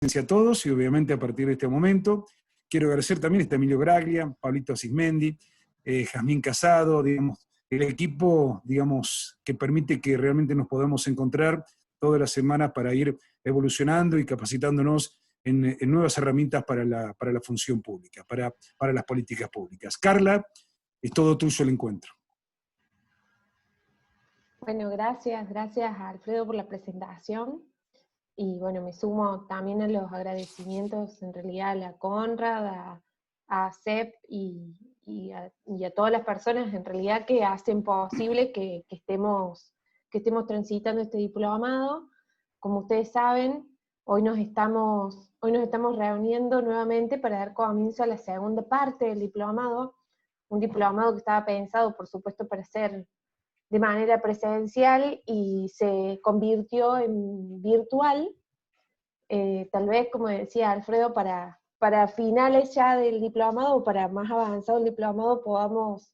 a todos y obviamente a partir de este momento quiero agradecer también a Emilio Braglia, Pablito Sismendi, Jazmín Casado, digamos, el equipo, digamos, que permite que realmente nos podamos encontrar todas las semanas para ir evolucionando y capacitándonos en nuevas herramientas para la función pública, para las políticas públicas. Carla, es todo tuyo el encuentro. Bueno, gracias Alfredo por la presentación. Y bueno, me sumo también a los agradecimientos en realidad a la Conrad, a CEP y a todas las personas en realidad que hacen posible que estemos transitando este diplomado. Como ustedes saben, hoy nos estamos reuniendo nuevamente para dar comienzo a la segunda parte del diplomado, un diplomado que estaba pensado, por supuesto, para ser de manera presencial y se convirtió en virtual. Tal vez, como decía Alfredo, para finales ya del diplomado o para más avanzado el diplomado podamos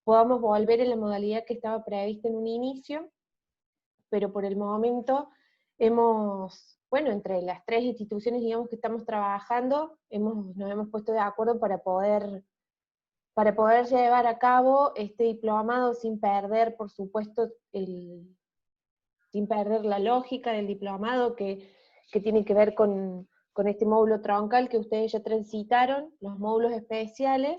volver en la modalidad que estaba prevista en un inicio, pero por el momento bueno, entre las tres instituciones, digamos, que estamos trabajando, nos hemos puesto de acuerdo para poder llevar a cabo este diplomado sin perder, por supuesto, sin perder la lógica del diplomado que tiene que ver con este módulo troncal que ustedes ya transitaron, los módulos especiales,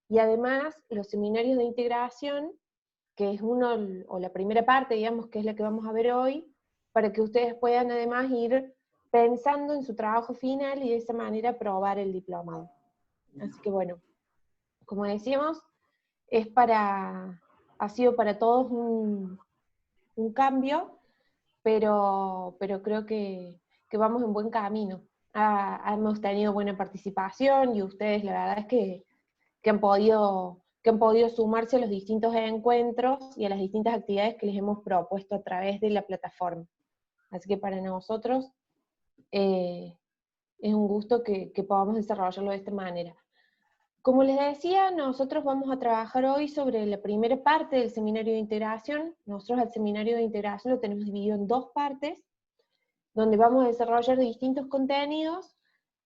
y además los seminarios de integración, que es o la primera parte, digamos, que es la que vamos a ver hoy, para que ustedes puedan además ir pensando en su trabajo final y de esa manera aprobar el diplomado. Así que bueno, como decíamos, ha sido para todos un cambio, pero creo que vamos en buen camino. Hemos tenido buena participación y ustedes la verdad es que han podido sumarse a los distintos encuentros y a las distintas actividades que les hemos propuesto a través de la plataforma. Así que para nosotros es un gusto que podamos desarrollarlo de esta manera. Como les decía, nosotros vamos a trabajar hoy sobre la primera parte del seminario de integración. Nosotros al seminario de integración lo tenemos dividido en dos partes, donde vamos a desarrollar distintos contenidos,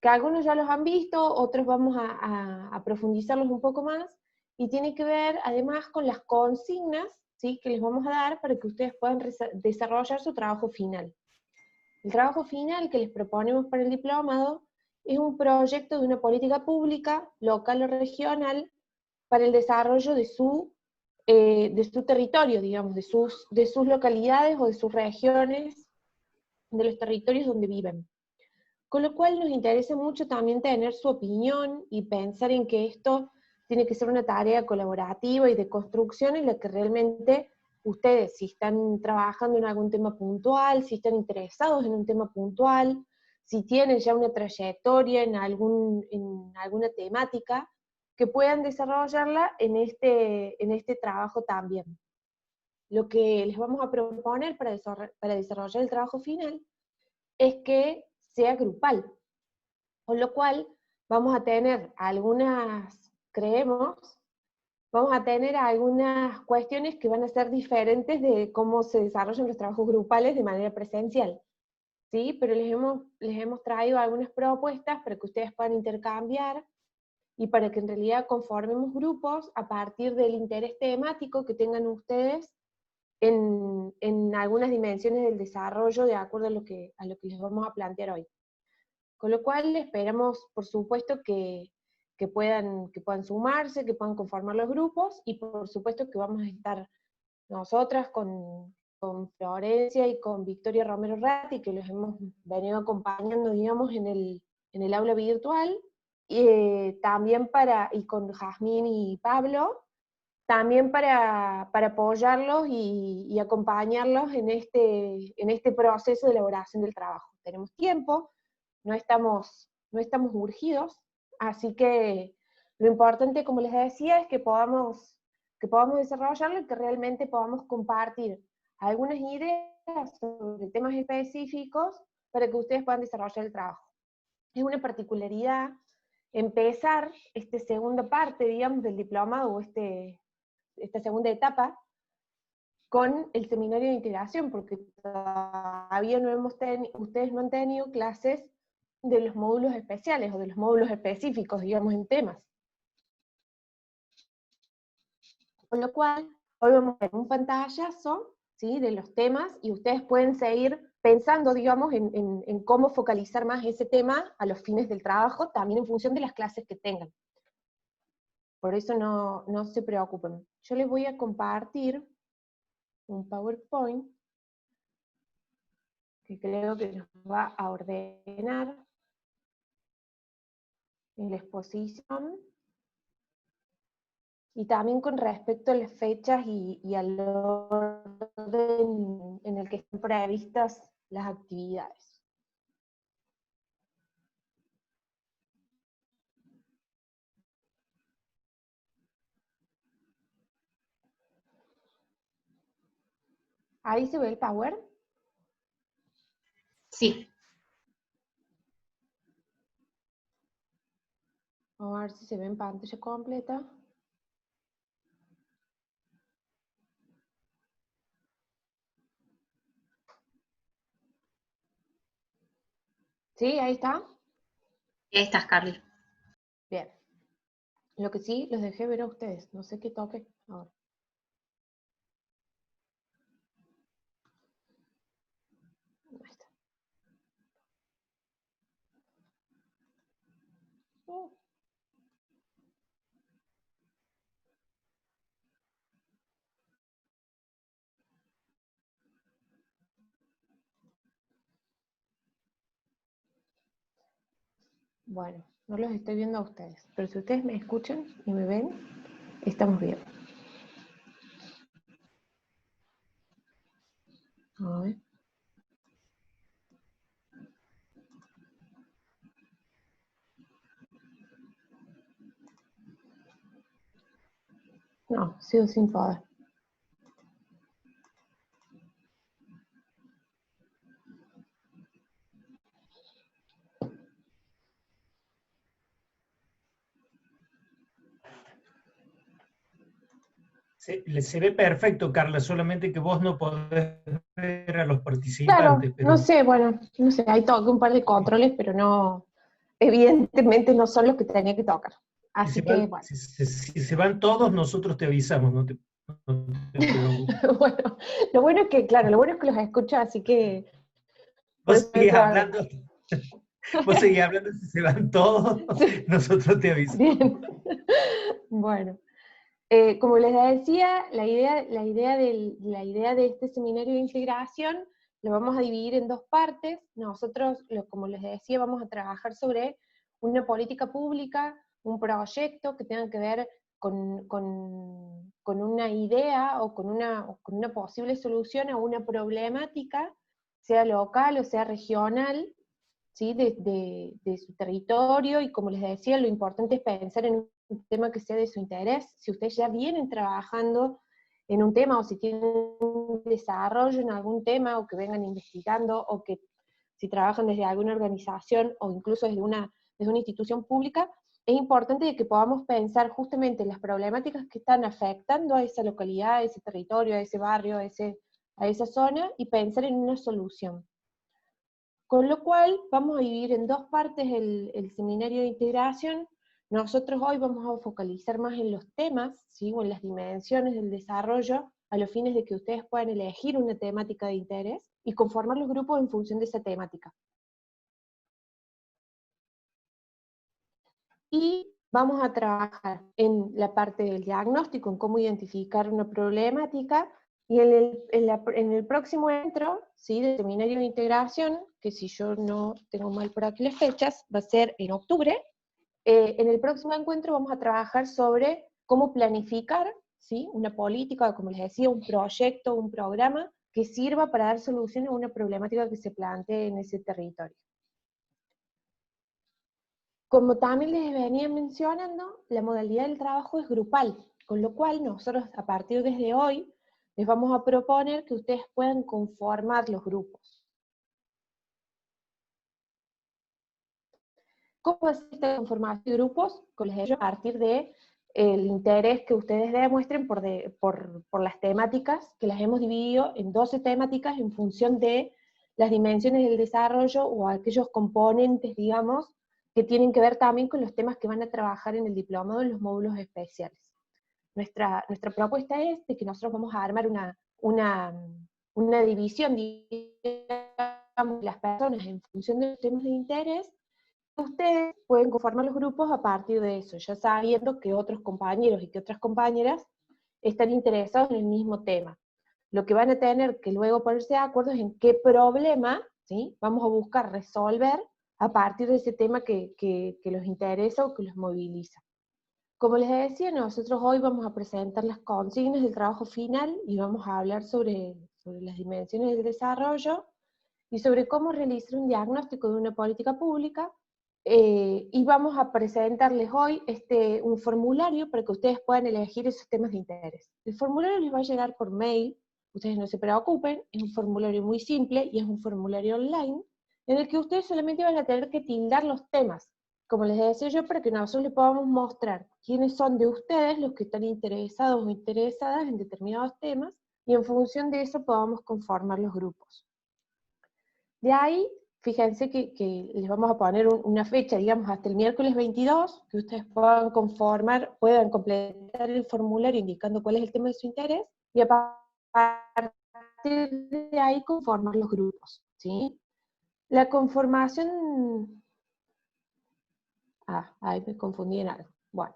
que algunos ya los han visto, otros vamos a profundizarlos un poco más, y tiene que ver además con las consignas, ¿sí?, que les vamos a dar para que ustedes puedan desarrollar su trabajo final. El trabajo final que les proponemos para el diplomado es un proyecto de una política pública, local o regional, para el desarrollo de su territorio, digamos, de sus localidades o de sus regiones, de los territorios donde viven. Con lo cual nos interesa mucho también tener su opinión y pensar en que esto tiene que ser una tarea colaborativa y de construcción en la que realmente ustedes, si están trabajando en algún tema puntual, si están interesados en un tema puntual, si tienen ya una trayectoria en alguna temática, que puedan desarrollarla en este trabajo también. Lo que les vamos a proponer para desarrollar el trabajo final es que sea grupal, con lo cual vamos a tener vamos a tener algunas cuestiones que van a ser diferentes de cómo se desarrollan los trabajos grupales de manera presencial, ¿sí? Pero les hemos traído algunas propuestas para que ustedes puedan intercambiar, y para que en realidad conformemos grupos a partir del interés temático que tengan ustedes en algunas dimensiones del desarrollo de acuerdo a lo que les vamos a plantear hoy. Con lo cual esperamos, por supuesto, que puedan sumarse, que puedan conformar los grupos, y por supuesto que vamos a estar nosotras con Florencia y con Victoria Romero Ratti, que los hemos venido acompañando, digamos, en el aula virtual, también y con Jazmín y Pablo, también para apoyarlos y acompañarlos en este proceso de elaboración del trabajo. Tenemos tiempo, no estamos urgidos, así que lo importante, como les decía, es que podamos desarrollarlo y que realmente podamos compartir algunas ideas sobre temas específicos para que ustedes puedan desarrollar el trabajo. Es una particularidad empezar esta segunda parte, digamos, del diplomado, o esta segunda etapa, con el seminario de integración, porque todavía ustedes no han tenido clases de los módulos especiales, o de los módulos específicos, digamos, en temas. Con lo cual, hoy vamos a ver un pantallazo, ¿sí?, de los temas, y ustedes pueden seguir pensando, digamos, en cómo focalizar más ese tema a los fines del trabajo, también en función de las clases que tengan. Por eso no se preocupen. Yo les voy a compartir un PowerPoint que creo que nos va a ordenar en la exposición, y también con respecto a las fechas y al orden en el que están previstas las actividades. ¿Ahí se ve el Power? Sí. Vamos a ver si se ve en pantalla completa. ¿Sí? ¿Ahí está? Ahí estás, Carly. Bien. Lo que sí, los dejé ver a ustedes. No sé qué toque ahora. Ahí está. Bueno, no los estoy viendo a ustedes, pero si ustedes me escuchan y me ven, estamos bien. A ver. No, sigo sin poder. Se ve perfecto, Carla, solamente que vos no podés ver a los Claro, participantes. Pero no sé, bueno, no sé, ahí toqué un par de controles, pero no, evidentemente no son los que tenía que tocar. Así que, bueno. si se van todos, nosotros te avisamos, no te preocupes. Bueno, lo bueno es que, claro, lo bueno es que los escucho, así que... Vos seguís hablando, si se van todos, Sí. nosotros te avisamos. Bien. Bueno. Como les decía, la idea de este seminario de integración lo vamos a dividir en dos partes. Nosotros, como les decía, vamos a trabajar sobre una política pública, un proyecto que tenga que ver con una idea o con una posible solución a una problemática, sea local o sea regional, ¿sí?, de su territorio, y como les decía, lo importante es pensar en un tema que sea de su interés. Si ustedes ya vienen trabajando en un tema, o si tienen un desarrollo en algún tema, o que vengan investigando, o que si trabajan desde alguna organización, o incluso desde una institución pública, es importante que podamos pensar justamente en las problemáticas que están afectando a esa localidad, a ese territorio, a ese barrio, a esa zona, y pensar en una solución. Con lo cual, vamos a dividir en dos partes el seminario de integración. Nosotros hoy vamos a focalizar más en los temas, ¿sí?, o en las dimensiones del desarrollo, a los fines de que ustedes puedan elegir una temática de interés y conformar los grupos en función de esa temática. Y vamos a trabajar en la parte del diagnóstico, en cómo identificar una problemática, y en el próximo encuentro, ¿sí?, del seminario de integración, que si yo no tengo mal por aquí las fechas, va a ser en octubre. En el próximo encuentro vamos a trabajar sobre cómo planificar, ¿sí?, una política, como les decía, un proyecto, un programa que sirva para dar solución a una problemática que se plantee en ese territorio. Como también les venía mencionando, la modalidad del trabajo es grupal, con lo cual nosotros a partir desde hoy les vamos a proponer que ustedes puedan conformar los grupos. ¿Cómo va a ser esta conformación de grupos? Como les decía, a partir del interés que ustedes demuestren por las temáticas, que las hemos dividido en 12 temáticas en función de las dimensiones del desarrollo o aquellos componentes, digamos, que tienen que ver también con los temas que van a trabajar en el diplomado en los módulos especiales. Nuestra propuesta es de que nosotros vamos a armar una división, digamos, de las personas en función de los temas de interés. Ustedes pueden conformar los grupos a partir de eso, ya sabiendo que otros compañeros y que otras compañeras están interesados en el mismo tema. Lo que van a tener que luego ponerse de acuerdo es en qué problema, ¿sí?, vamos a buscar resolver a partir de ese tema que los interesa o que los moviliza. Como les decía, nosotros hoy vamos a presentar las consignas del trabajo final y vamos a hablar sobre las dimensiones del desarrollo y sobre cómo realizar un diagnóstico de una política pública, y vamos a presentarles hoy un formulario para que ustedes puedan elegir esos temas de interés. El formulario les va a llegar por mail, ustedes no se preocupen, es un formulario muy simple y es un formulario online, en el que ustedes solamente van a tener que tildar los temas, como les decía yo, para que nosotros les podamos mostrar quiénes son de ustedes los que están interesados o interesadas en determinados temas, y en función de eso podamos conformar los grupos. De ahí, fíjense que les vamos a poner una fecha, digamos, hasta el miércoles 22, que ustedes puedan completar el formulario indicando cuál es el tema de su interés, y a partir de ahí conformar los grupos, ¿sí? La conformación... ahí me confundí en algo. Bueno,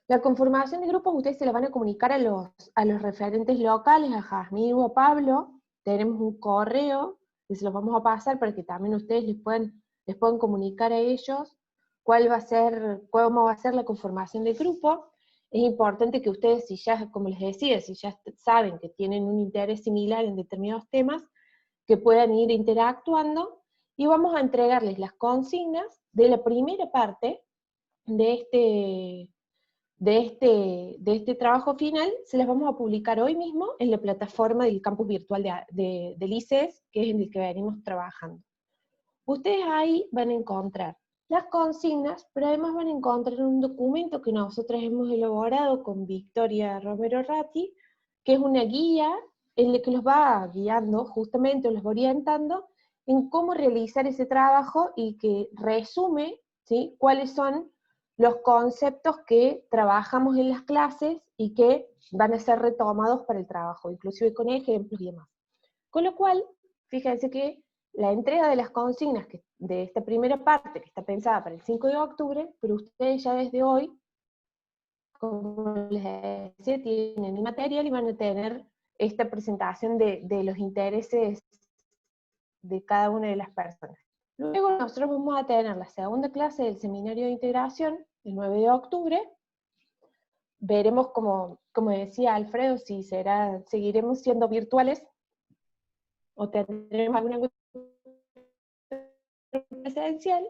la conformación de grupos ustedes se la van a comunicar a los referentes locales, a Jazmín o a Pablo. Tenemos un correo que se los vamos a pasar para que también ustedes les puedan comunicar a ellos cómo va a ser la conformación del grupo. Es importante que ustedes, si ya, como les decía, si ya saben que tienen un interés similar en determinados temas, que puedan ir interactuando, y vamos a entregarles las consignas de la primera parte de este trabajo final. Se las vamos a publicar hoy mismo en la plataforma del campus virtual del ICES, que es en el que venimos trabajando. Ustedes ahí van a encontrar las consignas, pero además van a encontrar un documento que nosotros hemos elaborado con Victoria Romero Ratti, que es una guía en la que los va guiando, justamente, los va orientando en cómo realizar ese trabajo, y que resume, ¿sí?, cuáles son los conceptos que trabajamos en las clases y que van a ser retomados para el trabajo, inclusive con ejemplos y demás. Con lo cual, fíjense que la entrega de las consignas de esta primera parte, que está pensada para el 5 de octubre, pero ustedes ya desde hoy, como les decía, tienen el material y van a tener esta presentación de los intereses de cada una de las personas. Luego nosotros vamos a tener la segunda clase del seminario de integración, el 9 de octubre. Veremos, como decía Alfredo, si seguiremos siendo virtuales o tendremos alguna presencial.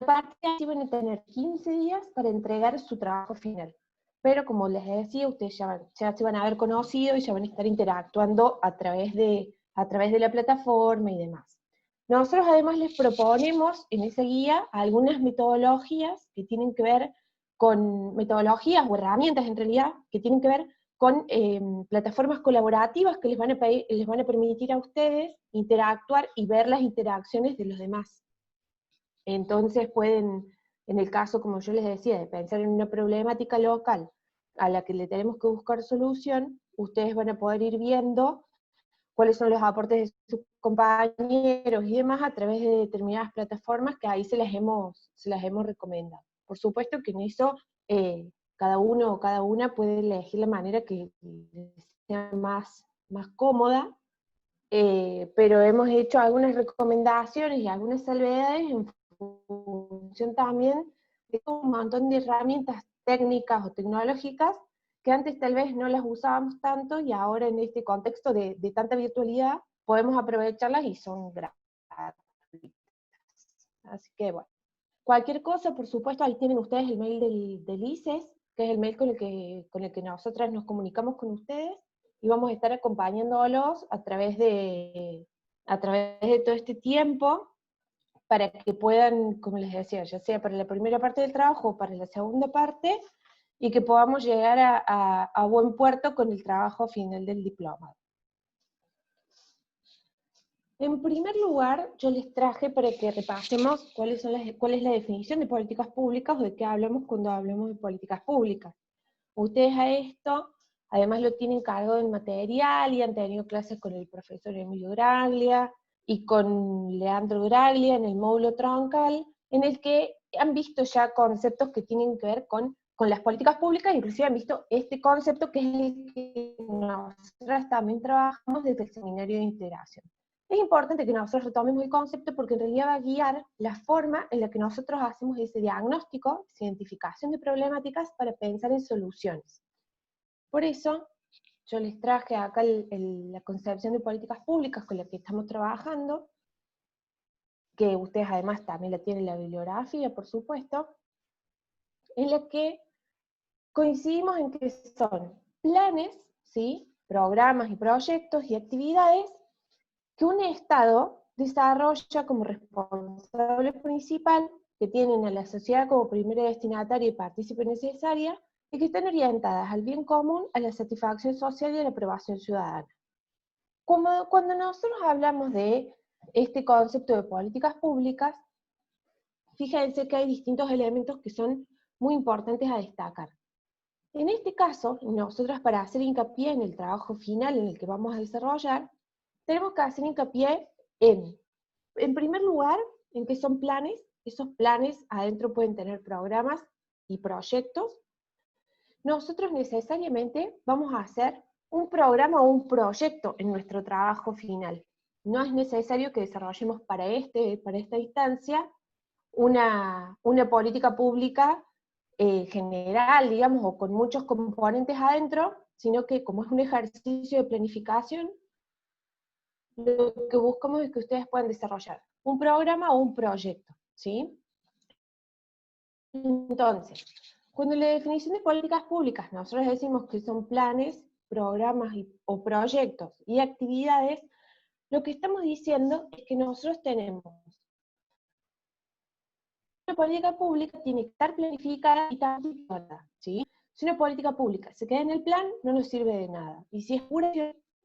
Aparte, van a tener 15 días para entregar su trabajo final. Pero como les decía, ustedes ya se van a haber conocido y ya van a estar interactuando a través de la plataforma y demás. Nosotros además les proponemos en esa guía algunas metodologías que tienen que ver con metodologías o herramientas, en realidad, que tienen que ver con plataformas colaborativas que les van a permitir a ustedes interactuar y ver las interacciones de los demás. Entonces pueden, en el caso, como yo les decía, de pensar en una problemática local a la que le tenemos que buscar solución, ustedes van a poder ir viendo cuáles son los aportes de sus compañeros y demás a través de determinadas plataformas que ahí se las hemos recomendado. Por supuesto que en eso cada uno o cada una puede elegir la manera que sea más cómoda, pero hemos hecho algunas recomendaciones y algunas salvedades en función también de un montón de herramientas técnicas o tecnológicas que antes tal vez no las usábamos tanto, y ahora en este contexto de tanta virtualidad podemos aprovecharlas y son gratuitas. Así que bueno, cualquier cosa, por supuesto, ahí tienen ustedes el mail del ICES, que es el mail con el que nosotras nos comunicamos con ustedes, y vamos a estar acompañándolos a través de todo este tiempo, para que puedan, como les decía, ya sea para la primera parte del trabajo o para la segunda parte, y que podamos llegar a buen puerto con el trabajo final del diplomado. En primer lugar, yo les traje para que repasemos cuál es la definición de políticas públicas o de qué hablamos cuando hablamos de políticas públicas. Ustedes a esto, además lo tienen cargado en material y han tenido clases con el profesor Emilio Graglia y con Leandro Graglia en el módulo troncal, en el que han visto ya conceptos que tienen que ver con las políticas públicas, inclusive han visto este concepto que es el que nosotros también trabajamos desde el seminario de integración. Es importante que nosotros retomemos el concepto porque en realidad va a guiar la forma en la que nosotros hacemos ese diagnóstico, esa identificación de problemáticas para pensar en soluciones. Por eso, yo les traje acá la concepción de políticas públicas con la que estamos trabajando, que ustedes además también la tienen en la bibliografía, por supuesto, en la que coincidimos en que son planes, ¿sí?, programas y proyectos y actividades que un Estado desarrolla como responsable principal, que tienen a la sociedad como primera destinataria y partícipe necesaria, y que están orientadas al bien común, a la satisfacción social y a la aprobación ciudadana. Cuando nosotros hablamos de este concepto de políticas públicas, fíjense que hay distintos elementos que son muy importantes a destacar. En este caso, nosotros para hacer hincapié en el trabajo final en el que vamos a desarrollar, tenemos que hacer hincapié en primer lugar, en que son planes. Esos planes adentro pueden tener programas y proyectos. Nosotros necesariamente vamos a hacer un programa o un proyecto en nuestro trabajo final. No es necesario que desarrollemos para esta instancia una política pública general, digamos, o con muchos componentes adentro, sino que como es un ejercicio de planificación, lo que buscamos es que ustedes puedan desarrollar un programa o un proyecto, ¿sí? Entonces, cuando la definición de políticas públicas nosotros decimos que son planes, programas o proyectos y actividades, lo que estamos diciendo es que nosotros tenemos una política pública, tiene que estar planificada y targetada, ¿sí? Si una política pública se queda en el plan, no nos sirve de nada. Y si es pura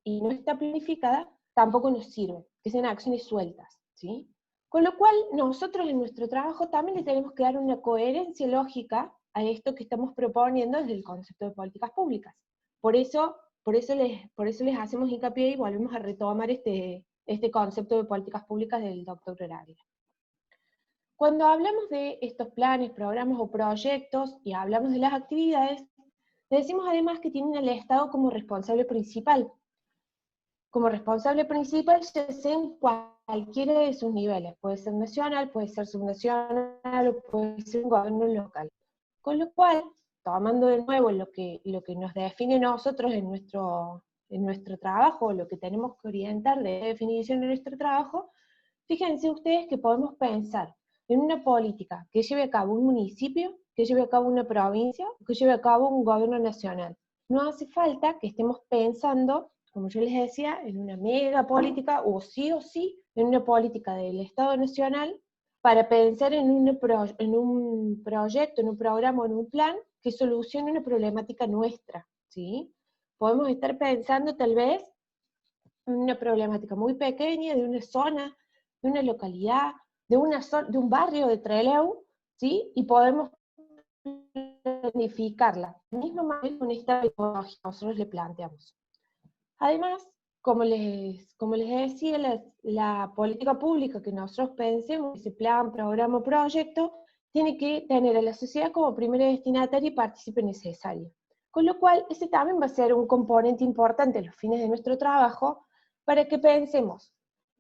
y no está planificada, tampoco nos sirve, que sean acciones sueltas, ¿sí? Con lo cual, nosotros en nuestro trabajo también le tenemos que dar una coherencia lógica a esto que estamos proponiendo desde el concepto de políticas públicas. Por eso les hacemos hincapié y volvemos a retomar este concepto de políticas públicas del doctor Graglia. Cuando hablamos de estos planes, programas o proyectos, y hablamos de las actividades, decimos además que tienen al Estado como responsable principal. Como responsable principal, ya sea en cualquiera de sus niveles. Puede ser nacional, puede ser subnacional, o puede ser un gobierno local. Con lo cual, tomando de nuevo lo que nos define nosotros en nuestro trabajo, lo que tenemos que orientar de definición de nuestro trabajo, fíjense ustedes que podemos pensar en una política que lleve a cabo un municipio, que lleve a cabo una provincia, que lleve a cabo un gobierno nacional. No hace falta que estemos pensando, como yo les decía, en una mega política, o sí en una política del Estado Nacional, para pensar en un proyecto, en un programa o en un plan que solucione una problemática nuestra, ¿sí? Podemos estar pensando tal vez en una problemática muy pequeña, de una zona, de una localidad, de un barrio de Trelew, ¿sí? Y podemos planificarla. De la misma manera con esta metodología nosotros le planteamos. Además, como les decía, la política pública que nosotros pensemos, ese plan, programa o proyecto, tiene que tener a la sociedad como primera destinataria y partícipe necesario. Con lo cual, ese también va a ser un componente importante en los fines de nuestro trabajo, para que pensemos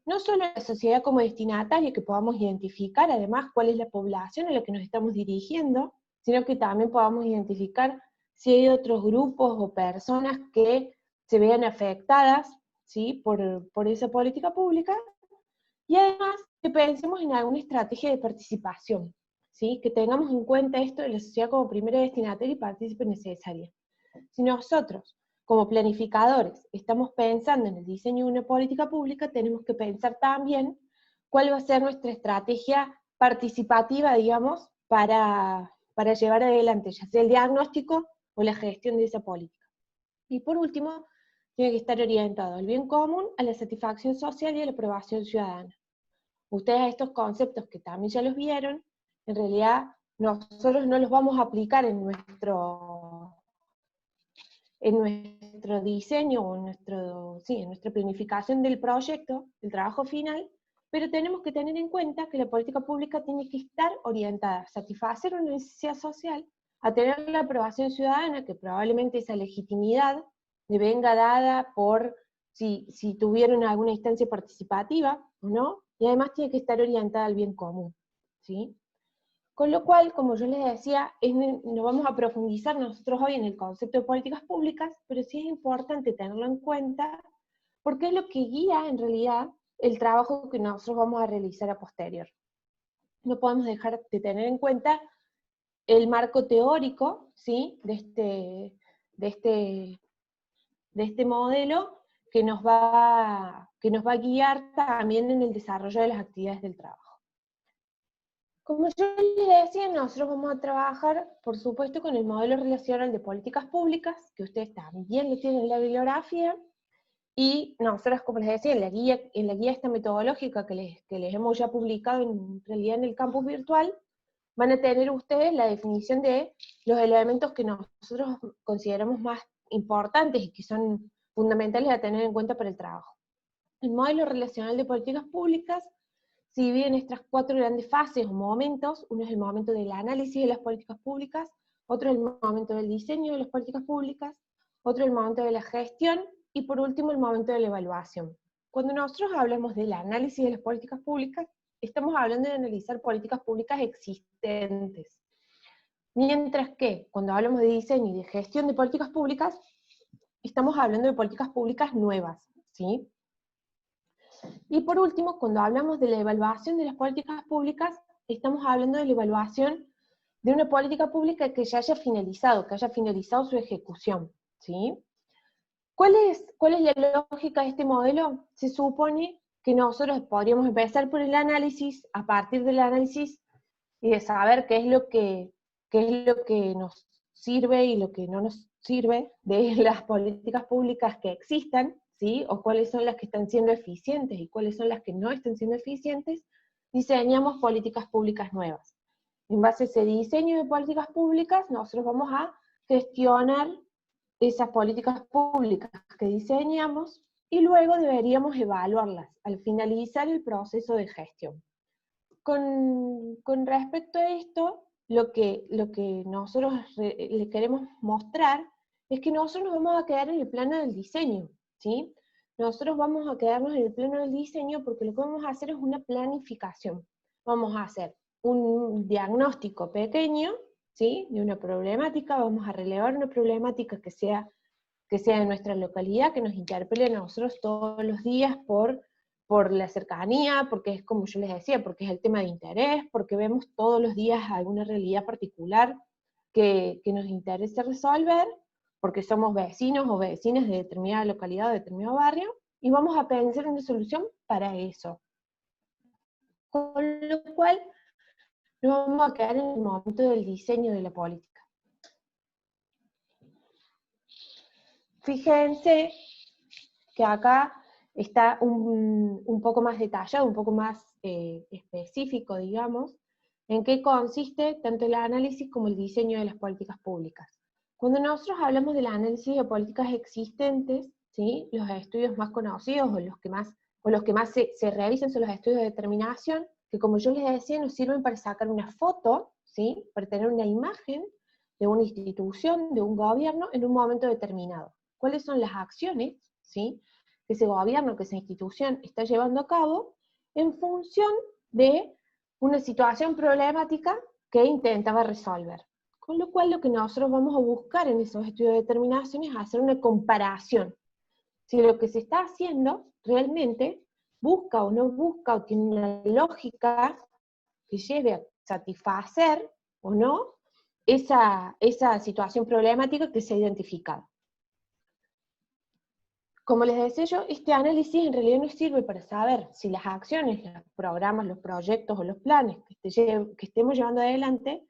no solo en la sociedad como destinataria, que podamos identificar además cuál es la población a la que nos estamos dirigiendo, sino que también podamos identificar si hay otros grupos o personas que se vean afectadas, ¿sí?, por esa política pública, y además que pensemos en alguna estrategia de participación, ¿sí?, que tengamos en cuenta esto de la sociedad como primera destinataria y partícipe necesaria. Si nosotros, como planificadores, estamos pensando en el diseño de una política pública, tenemos que pensar también cuál va a ser nuestra estrategia participativa, digamos, para llevar adelante, ya sea el diagnóstico o la gestión de esa política. Y por último, tiene que estar orientado al bien común, a la satisfacción social y a la aprobación ciudadana. Ustedes estos conceptos que también ya los vieron, en realidad nosotros no los vamos a aplicar en nuestro diseño o en nuestra planificación del proyecto, del trabajo final, pero tenemos que tener en cuenta que la política pública tiene que estar orientada a satisfacer una necesidad social, a tener la aprobación ciudadana, que probablemente esa legitimidad le venga dada por si tuvieron alguna instancia participativa o no, y además tiene que estar orientada al bien común, ¿sí? Con lo cual, como yo les decía, no vamos a profundizar nosotros hoy en el concepto de políticas públicas, pero sí es importante tenerlo en cuenta, porque es lo que guía en realidad el trabajo que nosotros vamos a realizar a posterior. No podemos dejar de tener en cuenta el marco teórico, ¿sí?, de este modelo que nos va a guiar también en el desarrollo de las actividades del trabajo. Como yo les decía, nosotros vamos a trabajar, por supuesto, con el modelo relacional de políticas públicas, que ustedes también lo tienen en la bibliografía, y nosotros, como les decía, en la guía esta metodológica que les hemos ya publicado en realidad en el campus virtual, van a tener ustedes la definición de los elementos que nosotros consideramos más importantes y que son fundamentales a tener en cuenta para el trabajo. El modelo relacional de políticas públicas se divide en estas 4 grandes fases o momentos. Uno es el momento del análisis de las políticas públicas, otro es el momento del diseño de las políticas públicas, otro es el momento de la gestión, y por último el momento de la evaluación. Cuando nosotros hablamos del análisis de las políticas públicas, estamos hablando de analizar políticas públicas existentes. Mientras que cuando hablamos de diseño y de gestión de políticas públicas, estamos hablando de políticas públicas nuevas, ¿sí? Y por último, cuando hablamos de la evaluación de las políticas públicas, estamos hablando de la evaluación de una política pública que ya haya finalizado su ejecución, ¿sí? ¿Cuál es la lógica de este modelo? Se supone que nosotros podríamos empezar por el análisis, a partir del análisis, y de saber qué es lo que nos sirve y lo que no nos sirve de las políticas públicas que existan, ¿sí? O cuáles son las que están siendo eficientes y cuáles son las que no están siendo eficientes, diseñamos políticas públicas nuevas. En base a ese diseño de políticas públicas, nosotros vamos a gestionar esas políticas públicas que diseñamos, y luego deberíamos evaluarlas al finalizar el proceso de gestión. Con respecto a esto, lo que nosotros le queremos mostrar es que nosotros nos vamos a quedar en el plano del diseño, ¿sí? Nosotros vamos a quedarnos en el plano del diseño porque lo que vamos a hacer es una planificación. Vamos a hacer un diagnóstico pequeño, ¿sí?, de una problemática, vamos a relevar una problemática que sea de nuestra localidad, que nos interpele a nosotros todos los días por la cercanía, porque es como yo les decía, porque es el tema de interés, porque vemos todos los días alguna realidad particular que nos interesa resolver, porque somos vecinos o vecinas de determinada localidad o de determinado barrio, y vamos a pensar una solución para eso. Con lo cual, nos vamos a quedar en el momento del diseño de la política. Fíjense que acá está un poco más detallado, un poco más específico, digamos, en qué consiste tanto el análisis como el diseño de las políticas públicas. Cuando nosotros hablamos del análisis de políticas existentes, ¿sí?, los estudios más conocidos o los que más se realizan son los estudios de determinación, que como yo les decía, nos sirven para sacar una foto, ¿sí?, para tener una imagen de una institución, de un gobierno, en un momento determinado. ¿Cuáles son las acciones, ¿sí?, que ese gobierno, que esa institución está llevando a cabo en función de una situación problemática que intentaba resolver? Con lo cual, lo que nosotros vamos a buscar en esos estudios de determinación es hacer una comparación. Si lo que se está haciendo realmente busca o no busca, o tiene una lógica que lleve a satisfacer o no esa situación problemática que se ha identificado. Como les decía yo, este análisis en realidad nos sirve para saber si las acciones, los programas, los proyectos o los planes que estemos llevando adelante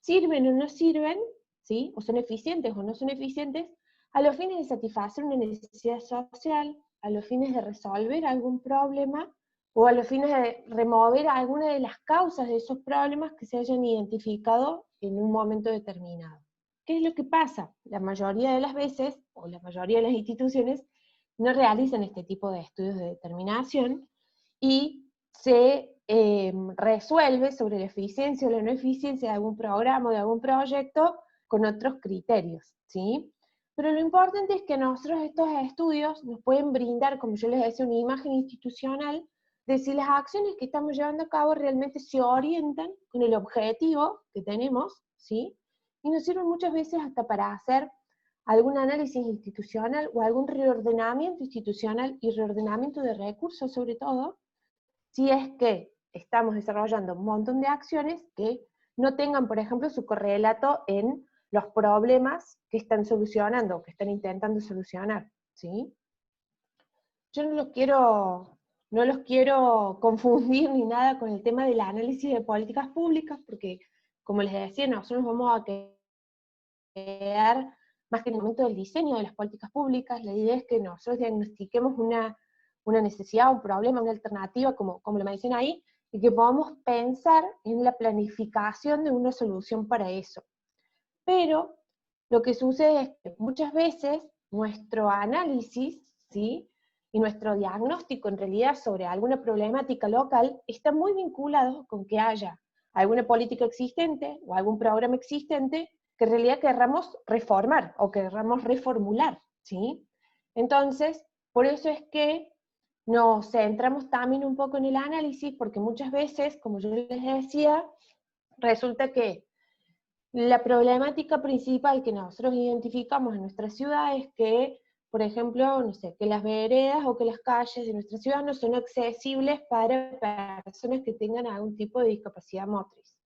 sirven o no sirven, ¿sí?, o son eficientes o no son eficientes, a los fines de satisfacer una necesidad social, a los fines de resolver algún problema, o a los fines de remover alguna de las causas de esos problemas que se hayan identificado en un momento determinado. ¿Qué es lo que pasa? La mayoría de las veces, o la mayoría de las instituciones, no realizan este tipo de estudios de determinación, y se resuelve sobre la eficiencia o la no eficiencia de algún programa o de algún proyecto con otros criterios, ¿sí? Pero lo importante es que nosotros estos estudios nos pueden brindar, como yo les decía, una imagen institucional de si las acciones que estamos llevando a cabo realmente se orientan con el objetivo que tenemos, ¿sí? Y nos sirven muchas veces hasta para hacer algún análisis institucional o algún reordenamiento institucional y reordenamiento de recursos sobre todo, si es que estamos desarrollando un montón de acciones que no tengan, por ejemplo, su correlato en los problemas que están solucionando, que están intentando solucionar, ¿sí? Yo no los quiero confundir ni nada con el tema del análisis de políticas públicas, porque, como les decía, nosotros vamos a quedar más que en el momento del diseño de las políticas públicas. La idea es que nosotros diagnostiquemos una necesidad, un problema, una alternativa, como lo mencioné ahí, y que podamos pensar en la planificación de una solución para eso. Pero lo que sucede es que muchas veces nuestro análisis, ¿sí?, y nuestro diagnóstico en realidad sobre alguna problemática local está muy vinculado con que haya alguna política existente o algún programa existente que en realidad querramos reformar o querramos reformular, ¿sí? Entonces, por eso es que nos centramos también un poco en el análisis, porque muchas veces, como yo les decía, resulta que la problemática principal que nosotros identificamos en nuestra ciudad es que, por ejemplo, no sé, que las veredas o que las calles de nuestra ciudad no son accesibles para personas que tengan algún tipo de discapacidad motriz.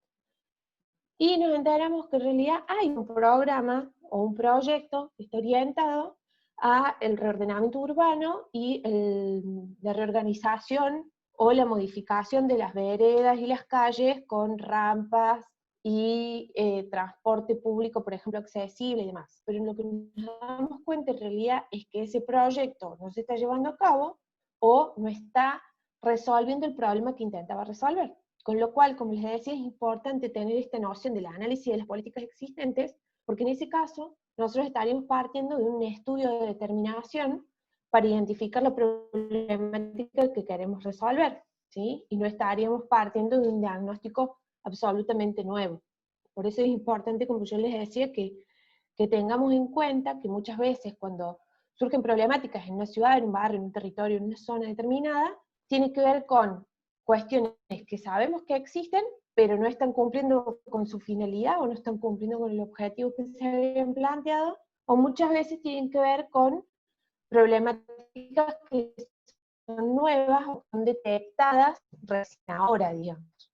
Y nos enteramos que en realidad hay un programa o un proyecto que está orientado a el reordenamiento urbano y la reorganización o la modificación de las veredas y las calles con rampas y transporte público, por ejemplo, accesible y demás. Pero lo que nos damos cuenta en realidad es que ese proyecto no se está llevando a cabo o no está resolviendo el problema que intentaba resolver. Con lo cual, como les decía, es importante tener esta noción del análisis de las políticas existentes, porque en ese caso nosotros estaríamos partiendo de un estudio de determinación para identificar la problemática que queremos resolver, ¿sí? Y no estaríamos partiendo de un diagnóstico absolutamente nuevo. Por eso es importante, como yo les decía, que tengamos en cuenta que muchas veces cuando surgen problemáticas en una ciudad, en un barrio, en un territorio, en una zona determinada, tiene que ver con cuestiones que sabemos que existen, pero no están cumpliendo con su finalidad o no están cumpliendo con el objetivo que se habían planteado, o muchas veces tienen que ver con problemáticas que son nuevas o son detectadas recién ahora, digamos.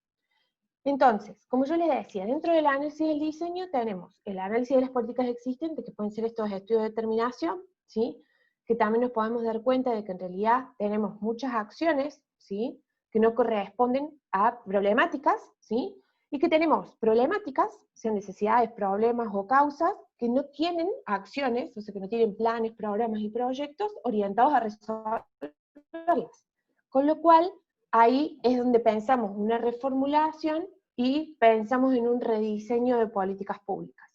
Entonces, como yo les decía, dentro del análisis del diseño tenemos el análisis de las políticas existentes, que pueden ser estos estudios de determinación, ¿sí?, que también nos podemos dar cuenta de que en realidad tenemos muchas acciones, ¿sí?, que no corresponden a problemáticas, ¿sí?, y que tenemos problemáticas, sean necesidades, problemas o causas, que no tienen acciones, o sea, que no tienen planes, programas y proyectos orientados a resolverlas. Con lo cual, ahí es donde pensamos una reformulación y pensamos en un rediseño de políticas públicas.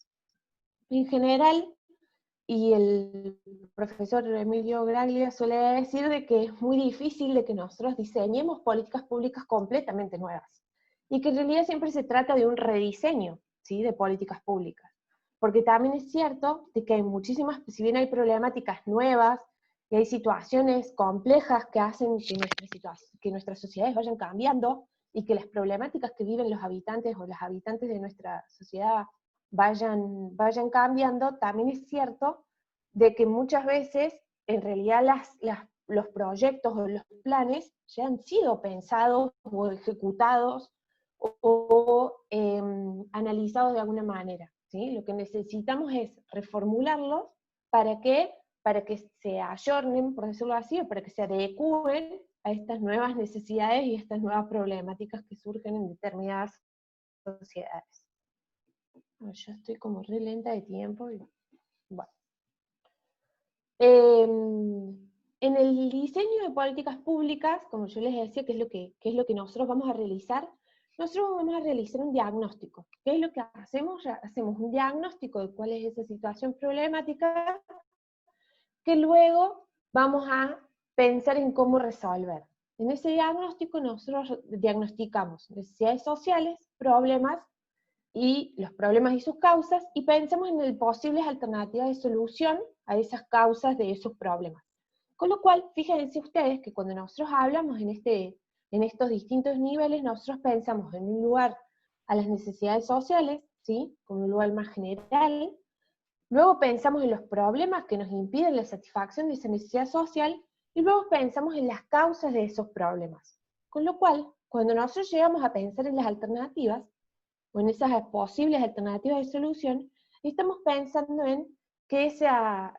En general, y el profesor Emilio Graglia suele decir de que es muy difícil de que nosotros diseñemos políticas públicas completamente nuevas, y que en realidad siempre se trata de un rediseño, ¿sí?, de políticas públicas. Porque también es cierto de que hay muchísimas, si bien hay problemáticas nuevas, y hay situaciones complejas que hacen que nuestras sociedades vayan cambiando, y que las problemáticas que viven los habitantes o las habitantes de nuestra sociedad vayan cambiando, también es cierto de que muchas veces en realidad los proyectos o los planes ya han sido pensados o ejecutados o analizados de alguna manera, ¿sí? Lo que necesitamos es reformularlos para que se ayornen, por decirlo así, o para que se adecúen a estas nuevas necesidades y estas nuevas problemáticas que surgen en determinadas sociedades. Yo estoy como re lenta de tiempo y bueno. En el diseño de políticas públicas, como yo les decía, qué es lo que nosotros vamos a realizar un diagnóstico. ¿Qué es lo que hacemos? Hacemos un diagnóstico de cuál es esa situación problemática, que luego vamos a pensar en cómo resolver. En ese diagnóstico nosotros diagnosticamos necesidades sociales, problemas, y los problemas y sus causas, y pensamos en posibles alternativas de solución a esas causas de esos problemas. Con lo cual, fíjense ustedes que cuando nosotros hablamos en estos distintos niveles, nosotros pensamos en un lugar a las necesidades sociales, ¿sí? Como un lugar más general. Luego pensamos en los problemas que nos impiden la satisfacción de esa necesidad social, y luego pensamos en las causas de esos problemas. Con lo cual, cuando nosotros llegamos a pensar en las alternativas, o en esas posibles alternativas de solución, estamos pensando en que esa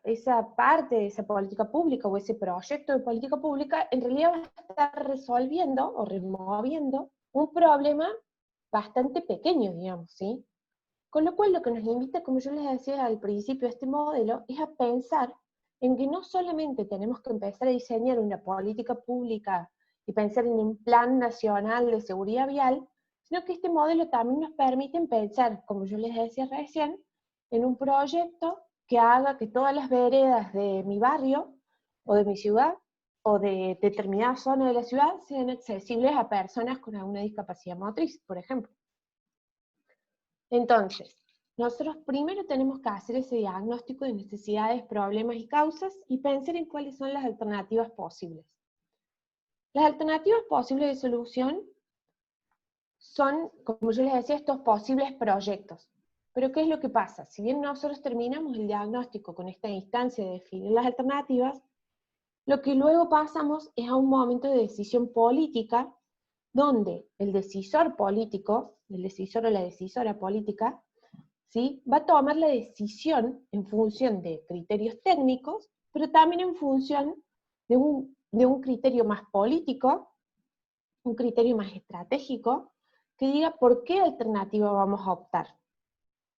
parte de esa política pública, o ese proyecto de política pública, en realidad va a estar resolviendo o removiendo un problema bastante pequeño, digamos, ¿sí? Con lo cual, lo que nos invita, como yo les decía al principio, este modelo, es a pensar en que no solamente tenemos que empezar a diseñar una política pública y pensar en un plan nacional de seguridad vial, sino que este modelo también nos permite pensar, como yo les decía recién, en un proyecto que haga que todas las veredas de mi barrio, o de mi ciudad, o de determinada zona de la ciudad, sean accesibles a personas con alguna discapacidad motriz, por ejemplo. Entonces, nosotros primero tenemos que hacer ese diagnóstico de necesidades, problemas y causas, y pensar en cuáles son las alternativas posibles. Las alternativas posibles de solución son, como yo les decía, estos posibles proyectos. Pero ¿qué es lo que pasa? Si bien nosotros terminamos el diagnóstico con esta instancia de definir las alternativas, lo que luego pasamos es a un momento de decisión política, donde el decisor político, el decisor o la decisora política, ¿sí?, va a tomar la decisión en función de criterios técnicos, pero también en función de un criterio más político, un criterio más estratégico, que diga por qué alternativa vamos a optar.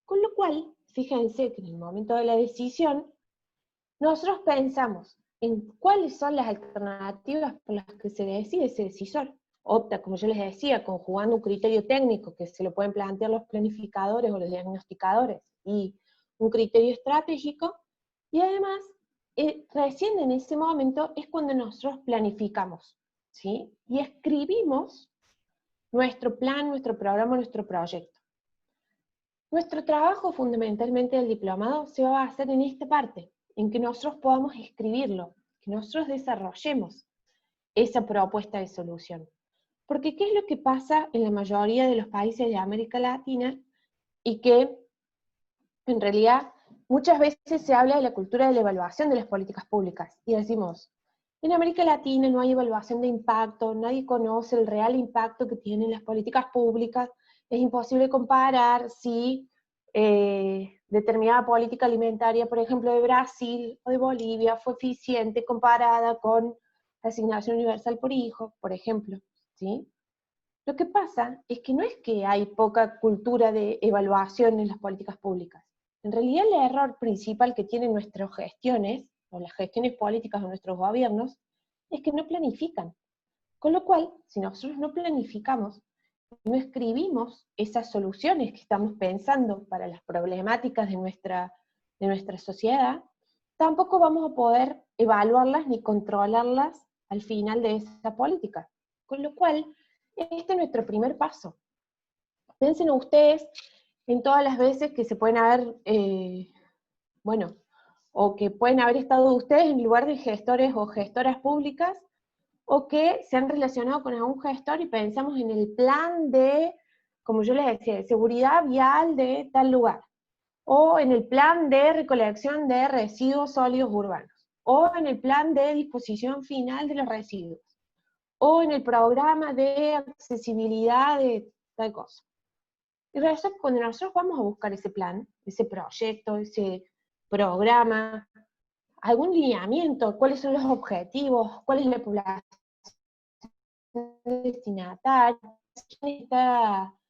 Con lo cual, fíjense que en el momento de la decisión, nosotros pensamos en cuáles son las alternativas por las que se decide ese decisor. Opta, como yo les decía, conjugando un criterio técnico que se lo pueden plantear los planificadores o los diagnosticadores, y un criterio estratégico, y además, recién en ese momento es cuando nosotros planificamos, ¿sí? Y escribimos nuestro plan, nuestro programa, nuestro proyecto. Nuestro trabajo fundamentalmente del diplomado se va a hacer en esta parte, en que nosotros podamos escribirlo, que nosotros desarrollemos esa propuesta de solución. Porque ¿qué es lo que pasa en la mayoría de los países de América Latina? Y que en realidad muchas veces se habla de la cultura de la evaluación de las políticas públicas, y decimos, en América Latina no hay evaluación de impacto, nadie conoce el real impacto que tienen las políticas públicas, es imposible comparar si determinada política alimentaria, por ejemplo, de Brasil o de Bolivia, fue eficiente comparada con la asignación universal por hijo, por ejemplo, ¿sí? Lo que pasa es que no es que hay poca cultura de evaluación en las políticas públicas. En realidad el error principal que tienen nuestras gestiones, o las gestiones políticas de nuestros gobiernos, es que no planifican. Con lo cual, si nosotros no planificamos, no escribimos esas soluciones que estamos pensando para las problemáticas de nuestra sociedad, tampoco vamos a poder evaluarlas ni controlarlas al final de esa política. Con lo cual, este es nuestro primer paso. Piensen ustedes en todas las veces que se pueden haber, o que pueden haber estado ustedes en lugar de gestores o gestoras públicas, o que se han relacionado con algún gestor y pensamos en el plan de, como yo les decía, de seguridad vial de tal lugar, o en el plan de recolección de residuos sólidos urbanos, o en el plan de disposición final de los residuos, o en el programa de accesibilidad de tal cosa. Y resulta que cuando nosotros vamos a buscar ese plan, ese proyecto, ese programa, algún lineamiento, cuáles son los objetivos, cuál es la población destinataria,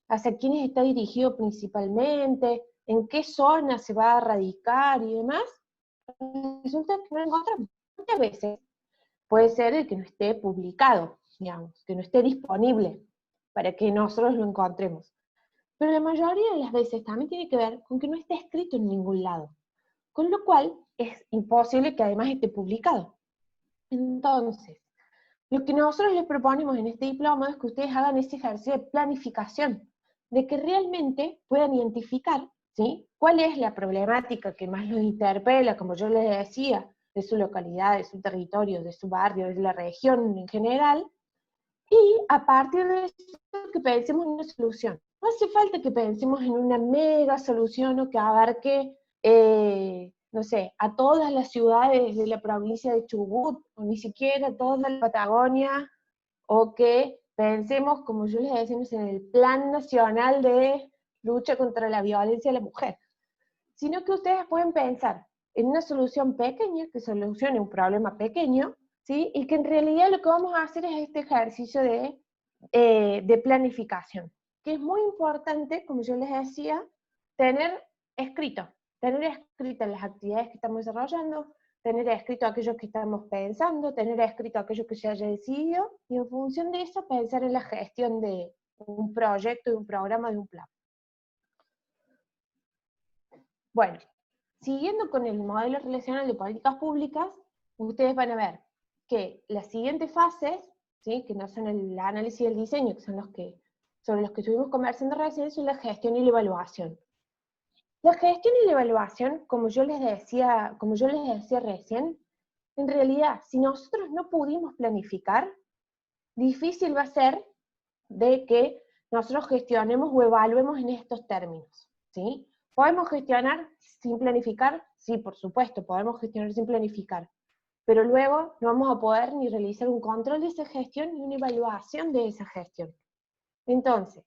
hacia quiénes está dirigido principalmente, en qué zona se va a radicar y demás, resulta que no lo encontramos. Muchas veces puede ser el que no esté publicado, digamos, que no esté disponible para que nosotros lo encontremos. Pero la mayoría de las veces también tiene que ver con que no esté escrito en ningún lado, con lo cual es imposible que además esté publicado. Entonces, lo que nosotros les proponemos en este diploma es que ustedes hagan ese ejercicio de planificación, de que realmente puedan identificar, ¿sí?, cuál es la problemática que más los interpela, como yo les decía, de su localidad, de su territorio, de su barrio, de la región en general, y a partir de eso que pensemos en una solución. No hace falta que pensemos en una mega solución o que abarque, no sé, a todas las ciudades de la provincia de Chubut, o ni siquiera a toda la Patagonia, o que pensemos, como yo les decía, en el Plan Nacional de Lucha contra la Violencia a la Mujer, sino que ustedes pueden pensar en una solución pequeña, que solucione un problema pequeño, ¿sí? Y que en realidad lo que vamos a hacer es este ejercicio de planificación, que es muy importante, como yo les decía, tener escritas las actividades que estamos desarrollando, tener escrito aquello que estamos pensando, tener escrito aquello que se haya decidido, y en función de eso pensar en la gestión de un proyecto, de un programa, de un plan. Bueno, siguiendo con el modelo relacional de políticas públicas, ustedes van a ver que las siguientes fases, ¿sí?, que no son el análisis y el diseño, que son sobre los que estuvimos conversando recién, son la gestión y la evaluación. La gestión y la evaluación, como yo les decía recién, en realidad, si nosotros no pudimos planificar, difícil va a ser de que nosotros gestionemos o evaluemos en estos términos, ¿sí? ¿Podemos gestionar sin planificar? Sí, por supuesto, podemos gestionar sin planificar, pero luego no vamos a poder ni realizar un control de esa gestión ni una evaluación de esa gestión. Entonces,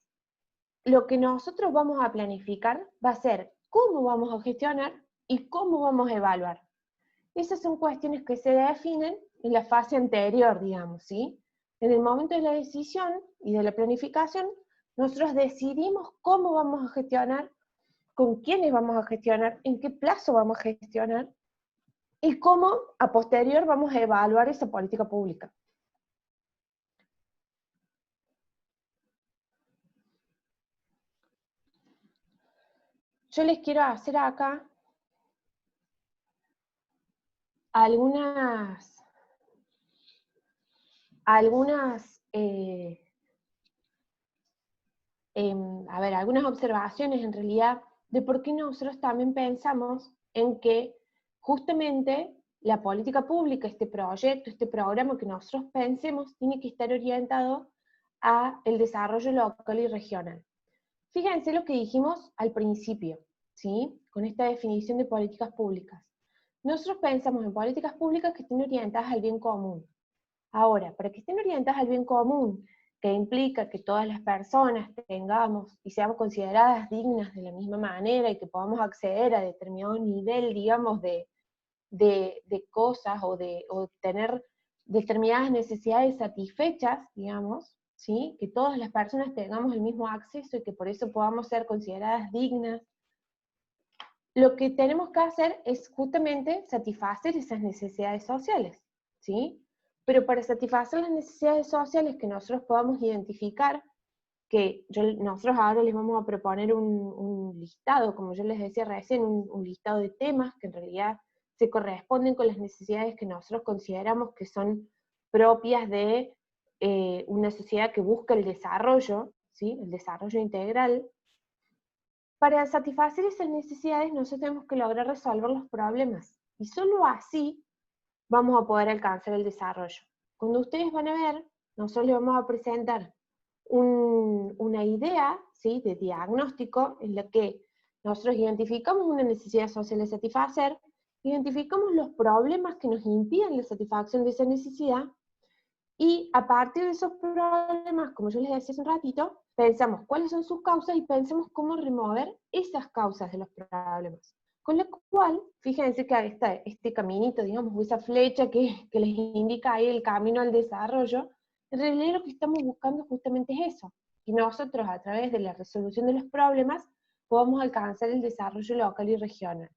lo que nosotros vamos a planificar va a ser cómo vamos a gestionar y cómo vamos a evaluar. Esas son cuestiones que se definen en la fase anterior, digamos, ¿sí? En el momento de la decisión y de la planificación, nosotros decidimos cómo vamos a gestionar, con quiénes vamos a gestionar, en qué plazo vamos a gestionar, y cómo a posterior vamos a evaluar esa política pública. Yo les quiero hacer acá algunas observaciones en realidad de por qué nosotros también pensamos en que justamente la política pública, este proyecto, este programa que nosotros pensemos, tiene que estar orientado a el desarrollo local y regional. Fíjense lo que dijimos al principio, ¿sí?, con esta definición de políticas públicas. Nosotros pensamos en políticas públicas que estén orientadas al bien común. Ahora, para que estén orientadas al bien común, que implica que todas las personas tengamos y seamos consideradas dignas de la misma manera y que podamos acceder a determinado nivel, digamos, de cosas o tener determinadas necesidades satisfechas, digamos, ¿sí?, que todas las personas tengamos el mismo acceso y que por eso podamos ser consideradas dignas, lo que tenemos que hacer es justamente satisfacer esas necesidades sociales, ¿sí? Pero para satisfacer las necesidades sociales que nosotros podamos identificar, que nosotros ahora les vamos a proponer un listado, como yo les decía recién, un listado de temas que en realidad se corresponden con las necesidades que nosotros consideramos que son propias de una sociedad que busca el desarrollo, ¿sí?, el desarrollo integral. Para satisfacer esas necesidades nosotros tenemos que lograr resolver los problemas, y solo así vamos a poder alcanzar el desarrollo. Cuando ustedes van a ver, nosotros les vamos a presentar una idea, ¿sí?, de diagnóstico en la que nosotros identificamos una necesidad social a satisfacer, identificamos los problemas que nos impiden la satisfacción de esa necesidad, y a partir de esos problemas, como yo les decía hace un ratito, pensamos cuáles son sus causas y pensamos cómo remover esas causas de los problemas. Con lo cual, fíjense que este caminito, digamos, esa flecha que les indica ahí el camino al desarrollo, en realidad lo que estamos buscando justamente es eso, que nosotros a través de la resolución de los problemas podamos alcanzar el desarrollo local y regional.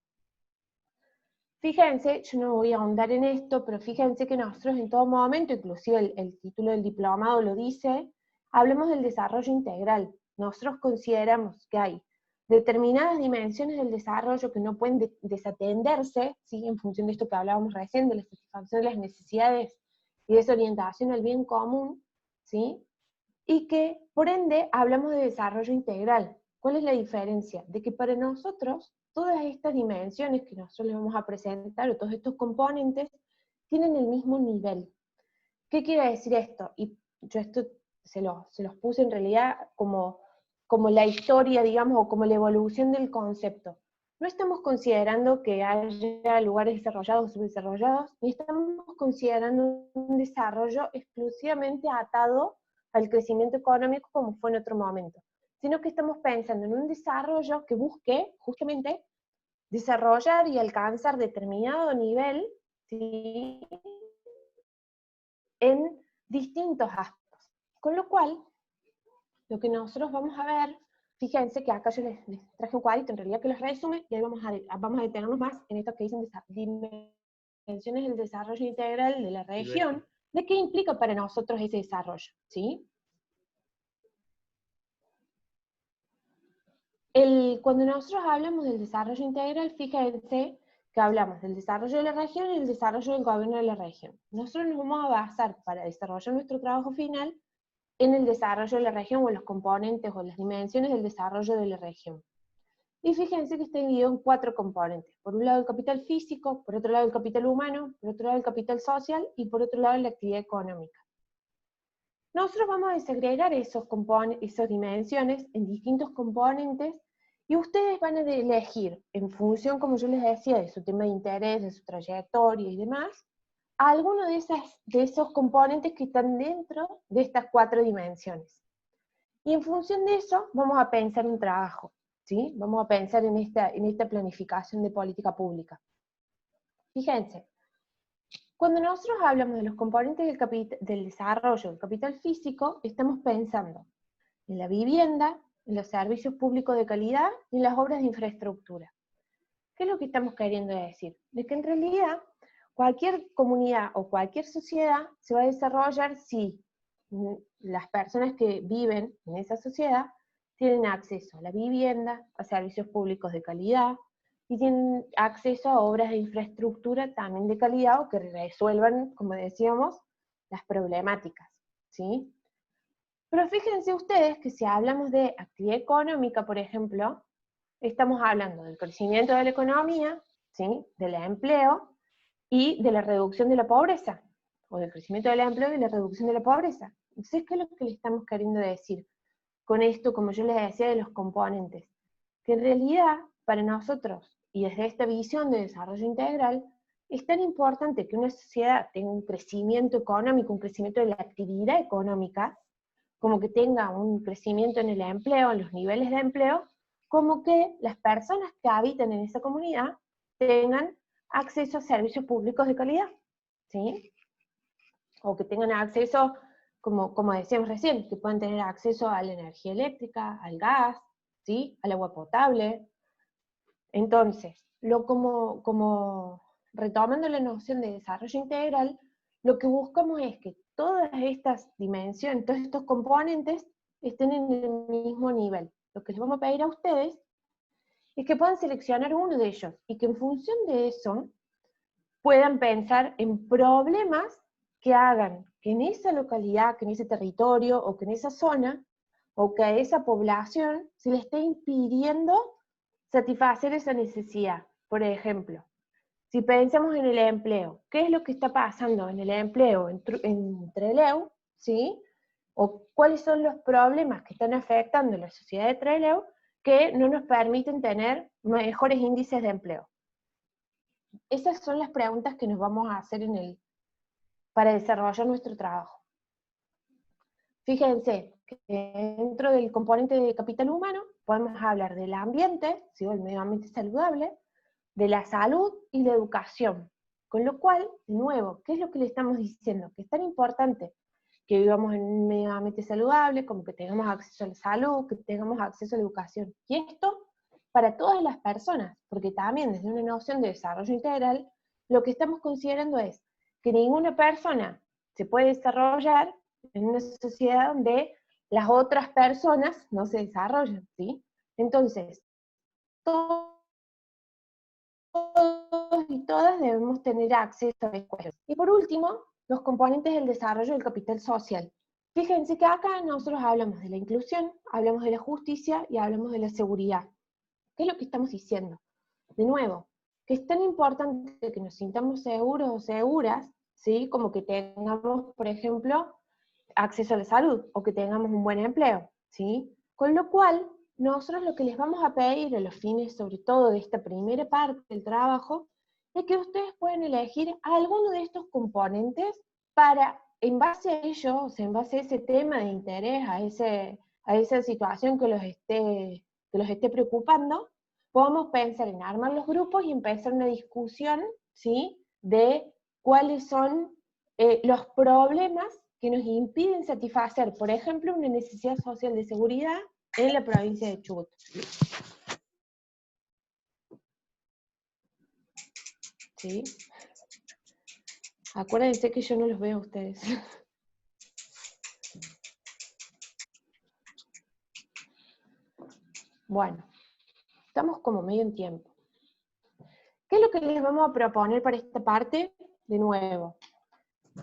Fíjense, yo no voy a ahondar en esto, pero fíjense que nosotros en todo momento, inclusive el título del diplomado lo dice, hablemos del desarrollo integral. Nosotros consideramos que hay determinadas dimensiones del desarrollo que no pueden desatenderse, ¿sí? En función de esto que hablábamos recién, de la satisfacción de las necesidades y de esa orientación al bien común, ¿sí? Y que, por ende, hablamos de desarrollo integral. ¿Cuál es la diferencia? De que para nosotros, todas estas dimensiones que nosotros les vamos a presentar, o todos estos componentes, tienen el mismo nivel. ¿Qué quiere decir esto? Y yo esto se los puse en realidad como la historia, digamos, o como la evolución del concepto. No estamos considerando que haya lugares desarrollados o subdesarrollados, ni estamos considerando un desarrollo exclusivamente atado al crecimiento económico como fue en otro momento, sino que estamos pensando en un desarrollo que busque justamente desarrollar y alcanzar determinado nivel, ¿sí?, en distintos aspectos. Con lo cual, lo que nosotros vamos a ver, fíjense que acá yo les traje un cuadrito en realidad que los resume, y ahí vamos a detenernos más en esto que dicen dimensiones del desarrollo integral de la región, de qué implica para nosotros ese desarrollo, ¿sí? Cuando nosotros hablamos del desarrollo integral, fíjense que hablamos del desarrollo de la región y el desarrollo del gobierno de la región. Nosotros nos vamos a basar para desarrollar nuestro trabajo final en el desarrollo de la región o en los componentes o las dimensiones del desarrollo de la región. Y fíjense que está dividido en 4 componentes. Por un lado el capital físico, por otro lado el capital humano, por otro lado el capital social y por otro lado la actividad económica. Nosotros vamos a desagregar esas dimensiones en distintos componentes y ustedes van a elegir, en función, como yo les decía, de su tema de interés, de su trayectoria y demás, alguno de esos componentes que están dentro de estas 4 dimensiones. Y en función de eso, vamos a pensar un trabajo, ¿sí? Vamos a pensar en esta planificación de política pública. Fíjense, cuando nosotros hablamos de los componentes del desarrollo del capital físico, estamos pensando en la vivienda, en los servicios públicos de calidad y en las obras de infraestructura. ¿Qué es lo que estamos queriendo decir? De que en realidad cualquier comunidad o cualquier sociedad se va a desarrollar si las personas que viven en esa sociedad tienen acceso a la vivienda, a servicios públicos de calidad, y tienen acceso a obras de infraestructura también de calidad o que resuelvan, como decíamos, las problemáticas, ¿sí? Pero fíjense ustedes que si hablamos de actividad económica, por ejemplo, estamos hablando del crecimiento de la economía, ¿sí?, del empleo y de la reducción de la pobreza, o del crecimiento del empleo y la reducción de la pobreza. Entonces, ¿qué es lo que le estamos queriendo decir con esto, como yo les decía, de los componentes? Que en realidad, para nosotros, y desde esta visión de desarrollo integral, es tan importante que una sociedad tenga un crecimiento económico, un crecimiento de la actividad económica, como que tenga un crecimiento en el empleo, en los niveles de empleo, como que las personas que habitan en esa comunidad tengan acceso a servicios públicos de calidad, ¿sí? O que tengan acceso, como decíamos recién, que puedan tener acceso a la energía eléctrica, al gas, ¿sí?, al agua potable. Entonces, como retomando la noción de desarrollo integral, lo que buscamos es que todas estas dimensiones, todos estos componentes estén en el mismo nivel. Lo que les vamos a pedir a ustedes es que puedan seleccionar uno de ellos, y que en función de eso puedan pensar en problemas que hagan que en esa localidad, que en ese territorio, o que en esa zona, o que a esa población se le esté impidiendo satisfacer esa necesidad. Por ejemplo, si pensamos en el empleo, ¿qué es lo que está pasando en el empleo en Trelew? ¿Sí? ¿O cuáles son los problemas que están afectando a la sociedad de Trelew que no nos permiten tener mejores índices de empleo? Esas son las preguntas que nos vamos a hacer para desarrollar nuestro trabajo. Fíjense que dentro del componente de capital humano podemos hablar del ambiente, ¿sí?, el medio ambiente saludable, de la salud y la educación. Con lo cual, de nuevo, ¿qué es lo que le estamos diciendo? Que es tan importante que vivamos en un medio ambiente saludable, como que tengamos acceso a la salud, que tengamos acceso a la educación. Y esto para todas las personas, porque también desde una noción de desarrollo integral, lo que estamos considerando es que ninguna persona se puede desarrollar en una sociedad donde las otras personas no se desarrollan, ¿sí? Entonces, todos y todas debemos tener acceso a la escuela. Y por último, los componentes del desarrollo del capital social. Fíjense que acá nosotros hablamos de la inclusión, hablamos de la justicia y hablamos de la seguridad. ¿Qué es lo que estamos diciendo? De nuevo, que es tan importante que nos sintamos seguros o seguras, ¿sí? Como que tengamos, por ejemplo, acceso a la salud, o que tengamos un buen empleo, ¿sí? Con lo cual, nosotros lo que les vamos a pedir a los fines, sobre todo de esta primera parte del trabajo, es que ustedes puedan elegir alguno de estos componentes para, en base a ello, o sea, en base a ese tema de interés, a esa situación que los esté preocupando, podamos pensar en armar los grupos y empezar una discusión, ¿sí? De cuáles son los problemas que nos impiden satisfacer, por ejemplo, una necesidad social de seguridad en la provincia de Chubut. ¿Sí? Acuérdense que yo no los veo a ustedes. Bueno, estamos como medio en tiempo. ¿Qué es lo que les vamos a proponer para esta parte? De nuevo,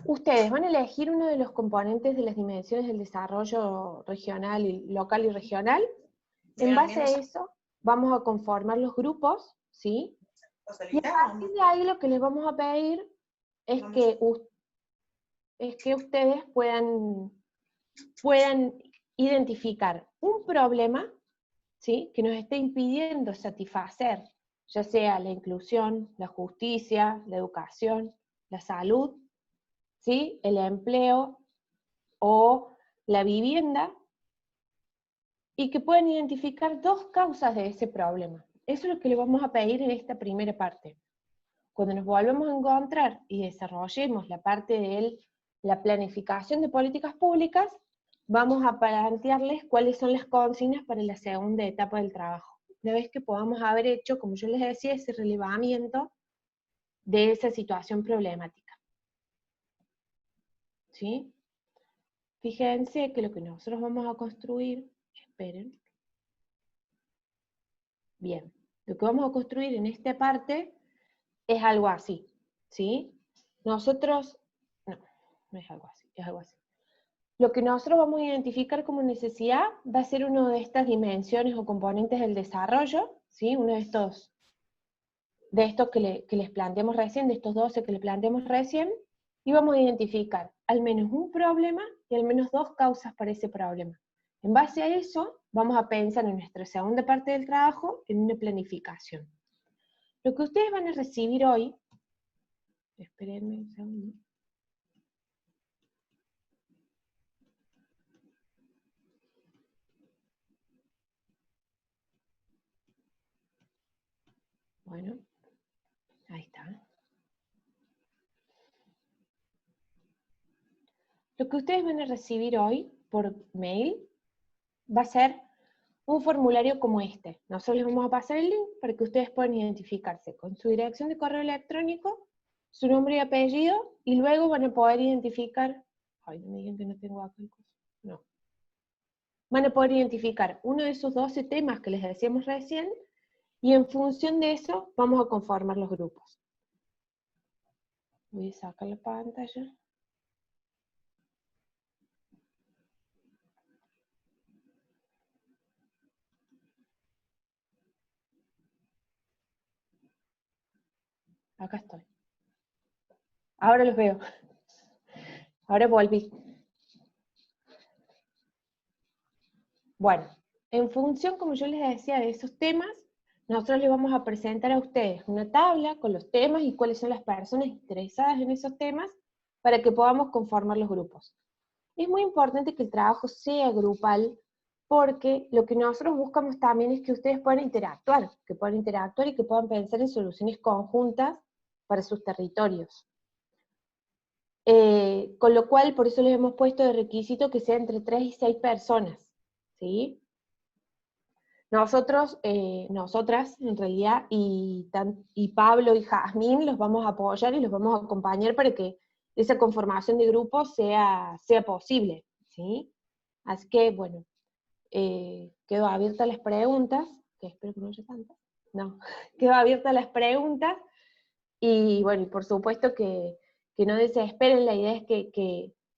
ustedes van a elegir uno de los componentes de las dimensiones del desarrollo regional, local y regional. En base a eso, vamos a conformar los grupos, ¿sí? Y a partir de ahí lo que les vamos a pedir es que ustedes puedan identificar un problema, ¿sí? Que nos esté impidiendo satisfacer, ya sea la inclusión, la justicia, la educación, la salud, ¿sí? El empleo o la vivienda, y que puedan identificar dos causas de ese problema. Eso es lo que le vamos a pedir en esta primera parte. Cuando nos volvemos a encontrar y desarrollemos la parte de la planificación de políticas públicas, vamos a plantearles cuáles son las consignas para la segunda etapa del trabajo. Una vez que podamos haber hecho, como yo les decía, ese relevamiento de esa situación problemática. ¿Sí? Fíjense que lo que nosotros vamos a construir, esperen, bien, lo que vamos a construir en esta parte es algo así, ¿sí? Nosotros, no es algo así, es algo así. Lo que nosotros vamos a identificar como necesidad va a ser una de estas dimensiones o componentes del desarrollo, ¿sí? Uno de estos que les planteamos recién, de estos 12 que les planteamos recién, y vamos a identificar al menos un problema y al menos dos causas para ese problema. En base a eso, vamos a pensar en nuestra segunda parte del trabajo en una planificación. Lo que ustedes van a recibir hoy, espérenme un segundo. Bueno, ahí está. Lo que ustedes van a recibir hoy por mail va a ser un formulario como este. Nosotros les vamos a pasar el link para que ustedes puedan identificarse con su dirección de correo electrónico, su nombre y apellido, y luego van a poder identificar, ay, no me digan que no tengo acá el coso, no. Van a poder identificar uno de esos 12 temas que les decíamos recién, y en función de eso vamos a conformar los grupos. Voy a sacar la pantalla. Acá estoy. Ahora los veo. Ahora volví. Bueno, en función, como yo les decía, de esos temas, nosotros les vamos a presentar a ustedes una tabla con los temas y cuáles son las personas interesadas en esos temas para que podamos conformar los grupos. Es muy importante que el trabajo sea grupal porque lo que nosotros buscamos también es que ustedes puedan interactuar y que puedan pensar en soluciones conjuntas para sus territorios. Con lo cual, por eso les hemos puesto de requisito que sea entre 3 y 6 personas, ¿sí? Nosotros, nosotras, en realidad, y Pablo y Jazmín los vamos a apoyar y los vamos a acompañar para que esa conformación de grupo sea posible, ¿sí? Así que, bueno, quedo abierta a las preguntas, que espero que no haya tantas. No, quedo abierta a las preguntas, y bueno, y por supuesto que no desesperen, la idea es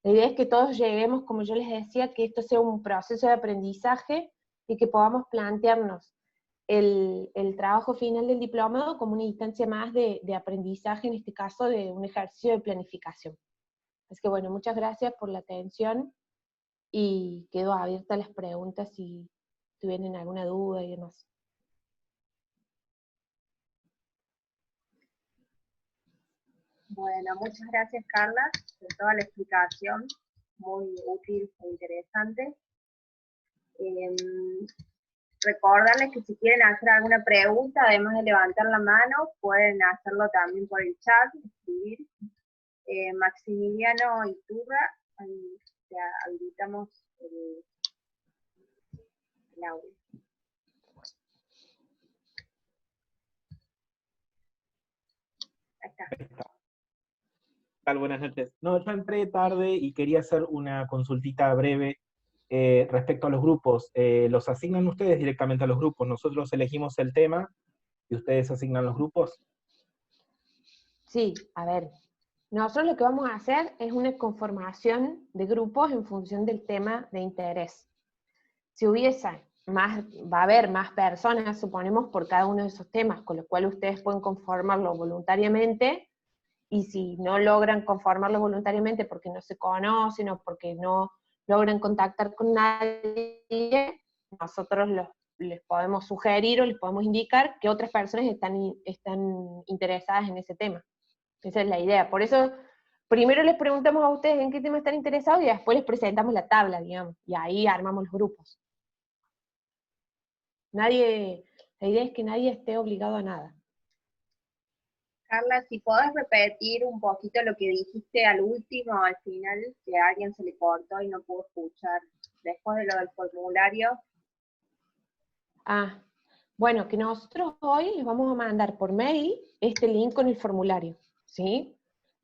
la idea es que todos lleguemos, como yo les decía, que esto sea un proceso de aprendizaje, y que podamos plantearnos el trabajo final del diplomado como una instancia más de aprendizaje, en este caso de un ejercicio de planificación. Así que bueno, muchas gracias por la atención, y quedo abierta a las preguntas si tienen alguna duda y demás. Bueno, muchas gracias Carla por toda la explicación, muy útil e interesante. Recordarles que si quieren hacer alguna pregunta, además de levantar la mano, pueden hacerlo también por el chat, escribir. Maximiliano Iturra, ahí te habilitamos el audio. Ahí está. ¿Qué tal? Buenas noches. No, yo entré tarde y quería hacer una consultita breve respecto a los grupos. ¿Los asignan ustedes directamente a los grupos? ¿Nosotros elegimos el tema y ustedes asignan los grupos? Sí, a ver, nosotros lo que vamos a hacer es una conformación de grupos en función del tema de interés. Si hubiese más, va a haber más personas, suponemos, por cada uno de esos temas, con lo cual ustedes pueden conformarlo voluntariamente, y si no logran conformarlo voluntariamente porque no se conocen o porque no logran contactar con nadie, nosotros les podemos sugerir o les podemos indicar que otras personas están interesadas en ese tema. Esa es la idea. Por eso, primero les preguntamos a ustedes en qué tema están interesados, y después les presentamos la tabla, digamos, y ahí armamos los grupos. La idea es que nadie esté obligado a nada. Carla, si podés repetir un poquito lo que dijiste al último, al final, que a alguien se le cortó y no pudo escuchar, después de lo del formulario. Ah, bueno, que nosotros hoy les vamos a mandar por mail este link con el formulario, ¿sí?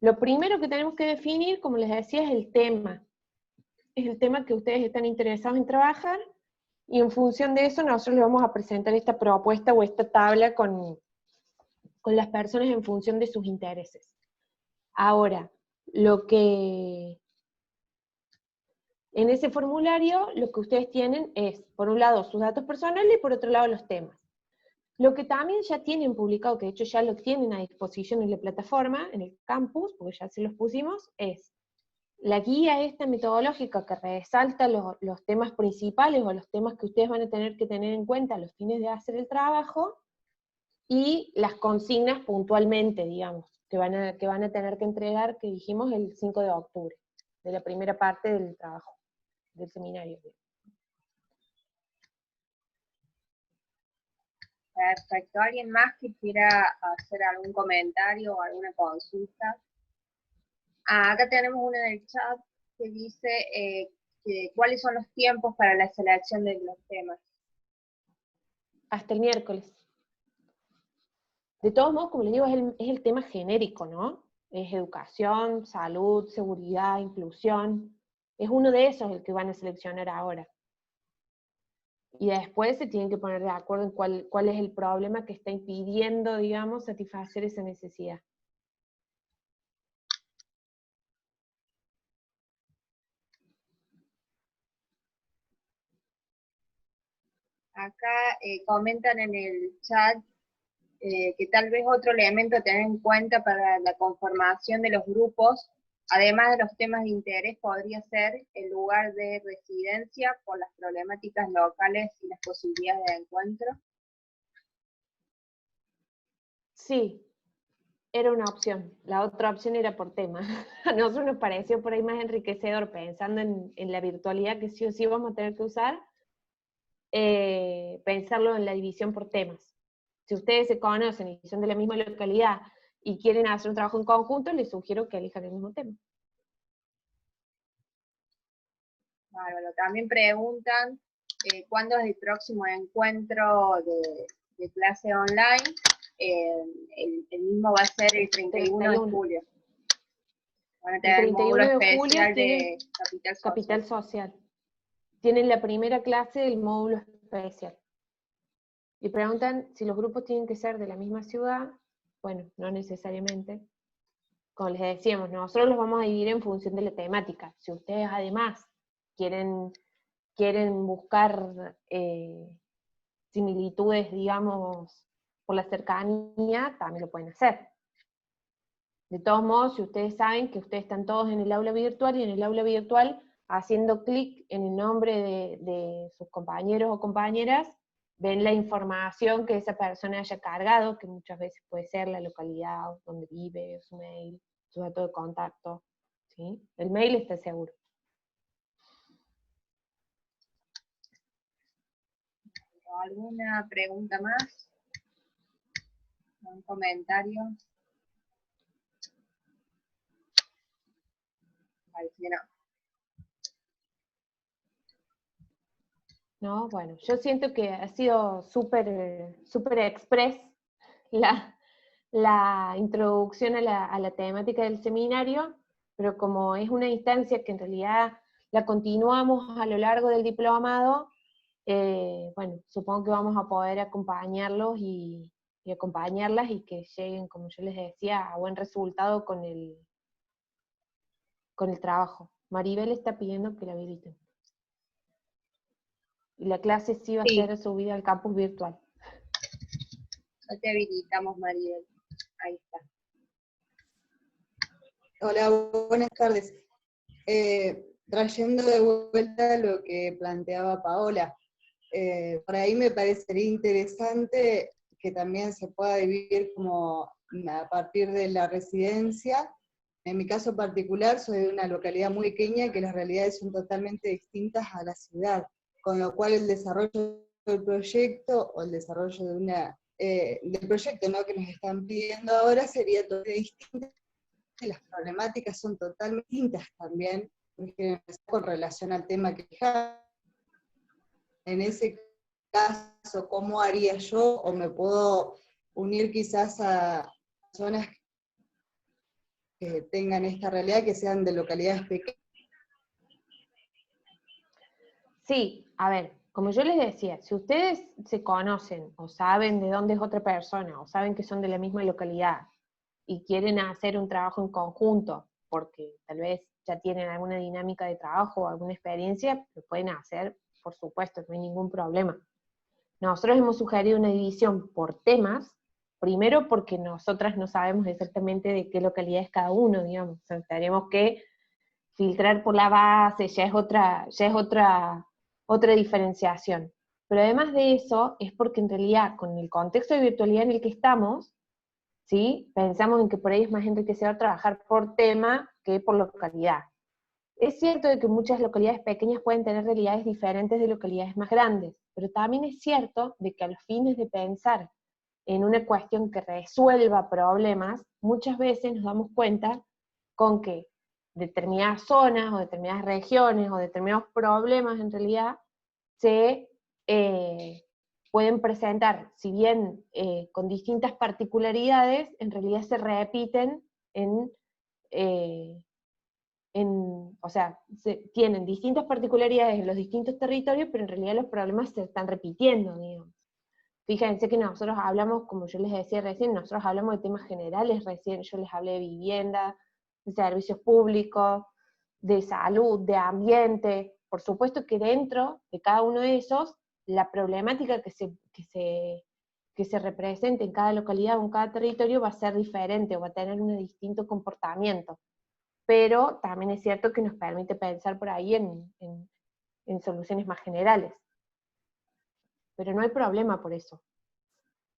Lo primero que tenemos que definir, como les decía, es el tema. Es el tema que ustedes están interesados en trabajar, y en función de eso nosotros les vamos a presentar esta propuesta o esta tabla con las personas en función de sus intereses. Ahora, en ese formulario lo que ustedes tienen es, por un lado, sus datos personales, y por otro lado, los temas. Lo que también ya tienen publicado, que de hecho ya lo tienen a disposición en la plataforma, en el campus, porque ya se los pusimos, es la guía esta metodológica que resalta los temas principales o los temas que ustedes van a tener que tener en cuenta a los fines de hacer el trabajo, y las consignas puntualmente, digamos, que van a tener que entregar, que dijimos el 5 de octubre, de la primera parte del trabajo, del seminario. Perfecto. ¿Alguien más que quiera hacer algún comentario o alguna consulta? Acá tenemos una en el chat que dice cuáles son los tiempos para la selección de los temas. Hasta el miércoles. De todos modos, como les digo, es el tema genérico, ¿no? Es educación, salud, seguridad, inclusión. Es uno de esos el que van a seleccionar ahora. Y después se tienen que poner de acuerdo en cuál es el problema que está impidiendo, digamos, satisfacer esa necesidad. Acá comentan en el chat que tal vez otro elemento a tener en cuenta para la conformación de los grupos, además de los temas de interés, podría ser el lugar de residencia por las problemáticas locales y las posibilidades de encuentro. Sí, era una opción. La otra opción era por tema. A nosotros nos pareció por ahí más enriquecedor, pensando en la virtualidad que sí o sí vamos a tener que usar, pensarlo en la división por temas. Si ustedes se conocen y son de la misma localidad y quieren hacer un trabajo en conjunto, les sugiero que elijan el mismo tema. Bárbaro. También preguntan cuándo es el próximo encuentro de clase online. El mismo va a ser el 31 de julio. Van a tener El el módulo 31 de julio especial tienen de Capital Social. Tienen la primera clase del módulo especial. Y preguntan si los grupos tienen que ser de la misma ciudad. Bueno, no necesariamente. Como les decíamos, nosotros los vamos a dividir en función de la temática. Si ustedes además quieren buscar similitudes, digamos, por la cercanía, también lo pueden hacer. De todos modos, si ustedes saben que ustedes están todos en el aula virtual, y en el aula virtual, haciendo clic en el nombre de sus compañeros o compañeras, ven la información que esa persona haya cargado, que muchas veces puede ser la localidad donde vive, su mail, su dato de contacto, ¿sí? El mail está seguro. ¿Alguna pregunta más? ¿Un comentario? Parece que no. No, bueno, yo siento que ha sido súper express la introducción a la temática del seminario, pero como es una instancia que en realidad la continuamos a lo largo del diplomado, bueno, supongo que vamos a poder acompañarlos y acompañarlas, y que lleguen, como yo les decía, a buen resultado con el trabajo. Maribel está pidiendo que la habiliten. Y la clase sí va a ser subida al campus virtual. Ya te habilitamos, Mariel. Ahí está. Hola, buenas tardes. Trayendo de vuelta lo que planteaba Paola, por ahí me parecería interesante que también se pueda dividir como a partir de la residencia. En mi caso particular, soy de una localidad muy pequeña que las realidades son totalmente distintas a la ciudad, con lo cual el desarrollo del proyecto, o el desarrollo del proyecto, ¿no?, que nos están pidiendo ahora sería totalmente distinto. Las problemáticas son totalmente distintas también, con relación al tema que en ese caso, ¿cómo haría yo? ¿O me puedo unir quizás a personas que tengan esta realidad, que sean de localidades pequeñas? Sí, a ver, como yo les decía, si ustedes se conocen, o saben de dónde es otra persona, o saben que son de la misma localidad, y quieren hacer un trabajo en conjunto, porque tal vez ya tienen alguna dinámica de trabajo o alguna experiencia, lo pueden hacer, por supuesto, no hay ningún problema. Nosotros hemos sugerido una división por temas, primero porque nosotras no sabemos exactamente de qué localidad es cada uno, digamos, o sea, tenemos que filtrar por la base, ya es otra diferenciación. Pero además de eso, es porque en realidad, con el contexto de virtualidad en el que estamos, ¿sí?, pensamos en que por ahí es más enriquecedor trabajar por tema que por localidad. Es cierto de que muchas localidades pequeñas pueden tener realidades diferentes de localidades más grandes, pero también es cierto de que a los fines de pensar en una cuestión que resuelva problemas, muchas veces nos damos cuenta con que determinadas zonas, o determinadas regiones, o determinados problemas en realidad, se pueden presentar, si bien con distintas particularidades, en realidad se repiten o sea, tienen distintas particularidades en los distintos territorios, pero en realidad los problemas se están repitiendo, digamos. Fíjense que nosotros hablamos, como yo les decía recién, nosotros hablamos de temas generales recién, yo les hablé de vivienda, de servicios públicos, de salud, de ambiente. Por supuesto que dentro de cada uno de esos, la problemática que se represente en cada localidad o en cada territorio va a ser diferente, o va a tener un distinto comportamiento. Pero también es cierto que nos permite pensar por ahí en soluciones más generales. Pero no hay problema por eso.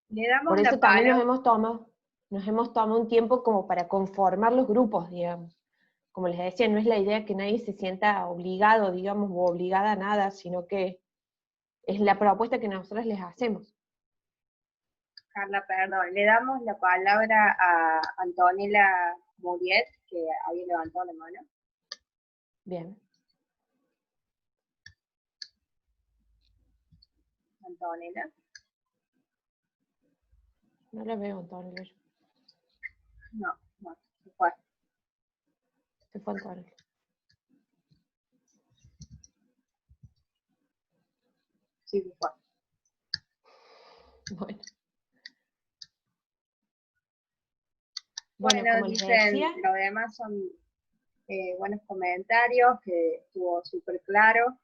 Le damos Por eso la también palabra. nos hemos tomado un tiempo como para conformar los grupos, digamos. Como les decía, no es la idea que nadie se sienta obligado, digamos, o obligada a nada, sino que es la propuesta que nosotros les hacemos. Carla, perdón, le damos la palabra a Antonella Muriet, que había levantado la mano. Bien. Antonella. No la veo, Antonella. No, se fue. Se fue Antonella. Sí, se fue. Bueno. Bueno, como les dicen, decía, lo demás son buenos comentarios, que estuvo súper claro.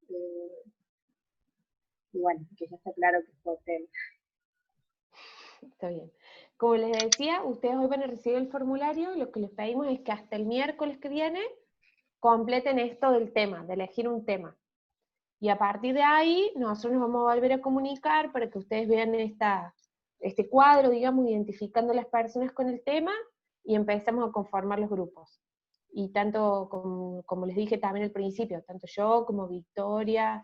Y bueno, que ya está claro que fue tema. está bien. Como les decía, ustedes hoy van a recibir el formulario, lo que les pedimos es que hasta el miércoles que viene completen esto del tema, de elegir un tema. Y a partir de ahí, nosotros nos vamos a volver a comunicar para que ustedes vean este cuadro, digamos, identificando las personas con el tema, y empezamos a conformar los grupos. Y tanto, como les dije también al principio, tanto yo como Victoria,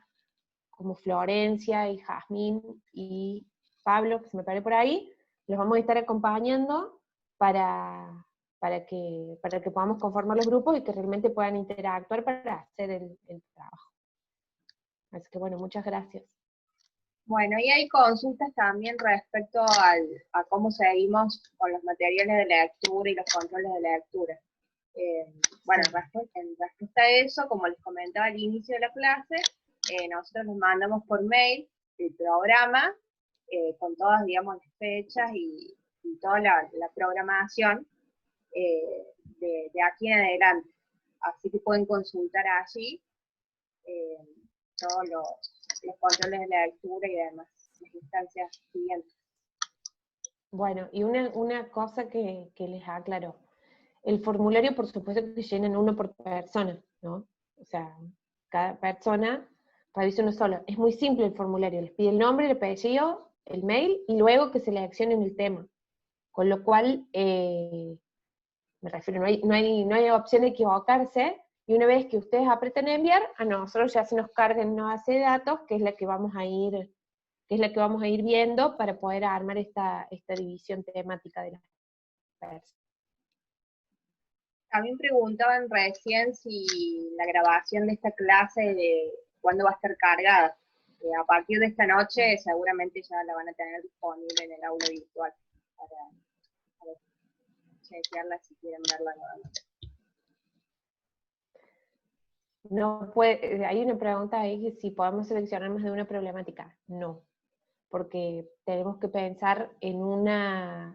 como Florencia y Jazmín y Pablo, que se me paré por ahí, los vamos a estar acompañando para que podamos conformar los grupos y que realmente puedan interactuar para hacer el trabajo. Así que bueno, muchas gracias. Bueno, y hay consultas también respecto a cómo seguimos con los materiales de lectura y los controles de lectura. Bueno, en respuesta a eso, como les comentaba al inicio de la clase, nosotros les mandamos por mail el programa con todas, digamos, las fechas y toda la programación de aquí en adelante. Así que pueden consultar allí todos los controles de la lectura y demás, las instancias siguientes. Bueno, y una cosa que les aclaro. El formulario, por supuesto, que llenan uno por persona, ¿no? O sea, cada persona revisa uno solo. Es muy simple el formulario, les pide el nombre, el apellido, el mail, y luego que seleccionen el tema. Con lo cual, me refiero, no hay opción de equivocarse, y una vez que ustedes apretan enviar, a nosotros ya se nos carga en una base de datos, que es la que vamos a ir viendo para poder armar esta división temática de las personas. También preguntaban recién si la grabación de esta clase, de cuándo va a estar cargada. A partir de esta noche seguramente ya la van a tener disponible en el aula virtual para chequearla si quieren verla nuevamente. No puede, hay una pregunta ahí que si podemos seleccionar más de una problemática. No, porque tenemos que pensar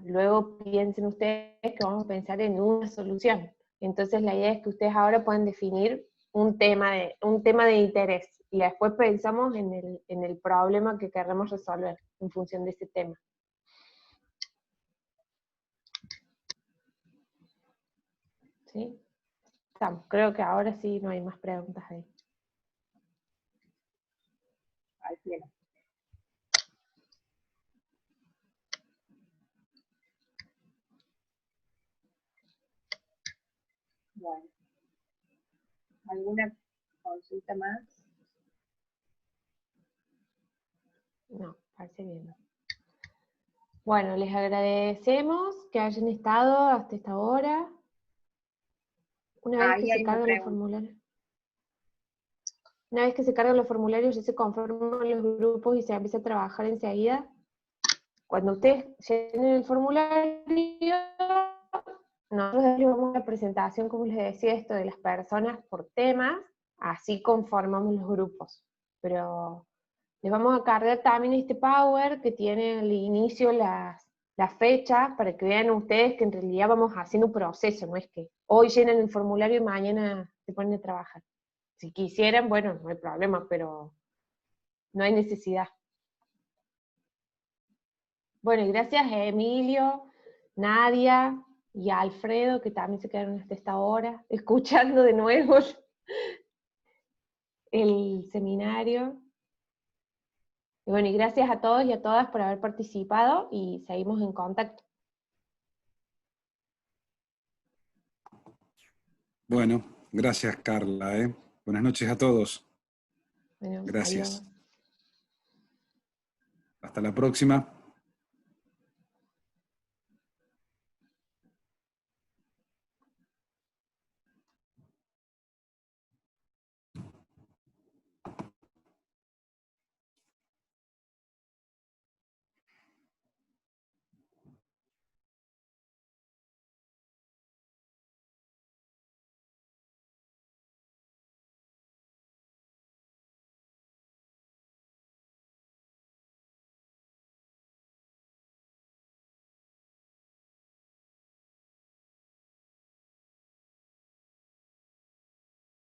luego piensen ustedes que vamos a pensar en una solución. Entonces la idea es que ustedes ahora puedan definir un tema de interés, y después pensamos en el problema que queremos resolver en función de ese tema. ¿Sí? Creo que ahora sí no hay más preguntas ahí. Al cielo. Bueno. ¿Alguna consulta más? No, parece bien. Bueno, les agradecemos que hayan estado hasta esta hora. Una vez que se cargan los formularios. Una vez que se cargan los formularios, ya se conforman los grupos y se empieza a trabajar enseguida. Cuando ustedes llenen el formulario, nosotros les vamos a la presentación, como les decía, esto de las personas por temas, así conformamos los grupos. Pero les vamos a cargar también este Power que tiene al inicio las fechas, para que vean ustedes que en realidad vamos haciendo un proceso, no es que hoy llenan el formulario y mañana se ponen a trabajar. Si quisieran, bueno, no hay problema, pero no hay necesidad. Bueno, y gracias a Emilio, Nadia y a Alfredo, que también se quedaron hasta esta hora, escuchando de nuevo el seminario. Y bueno, y gracias a todos y a todas por haber participado, y seguimos en contacto. Bueno, gracias Carla. Buenas noches a todos. Bueno, Gracias. adiós. Hasta la próxima.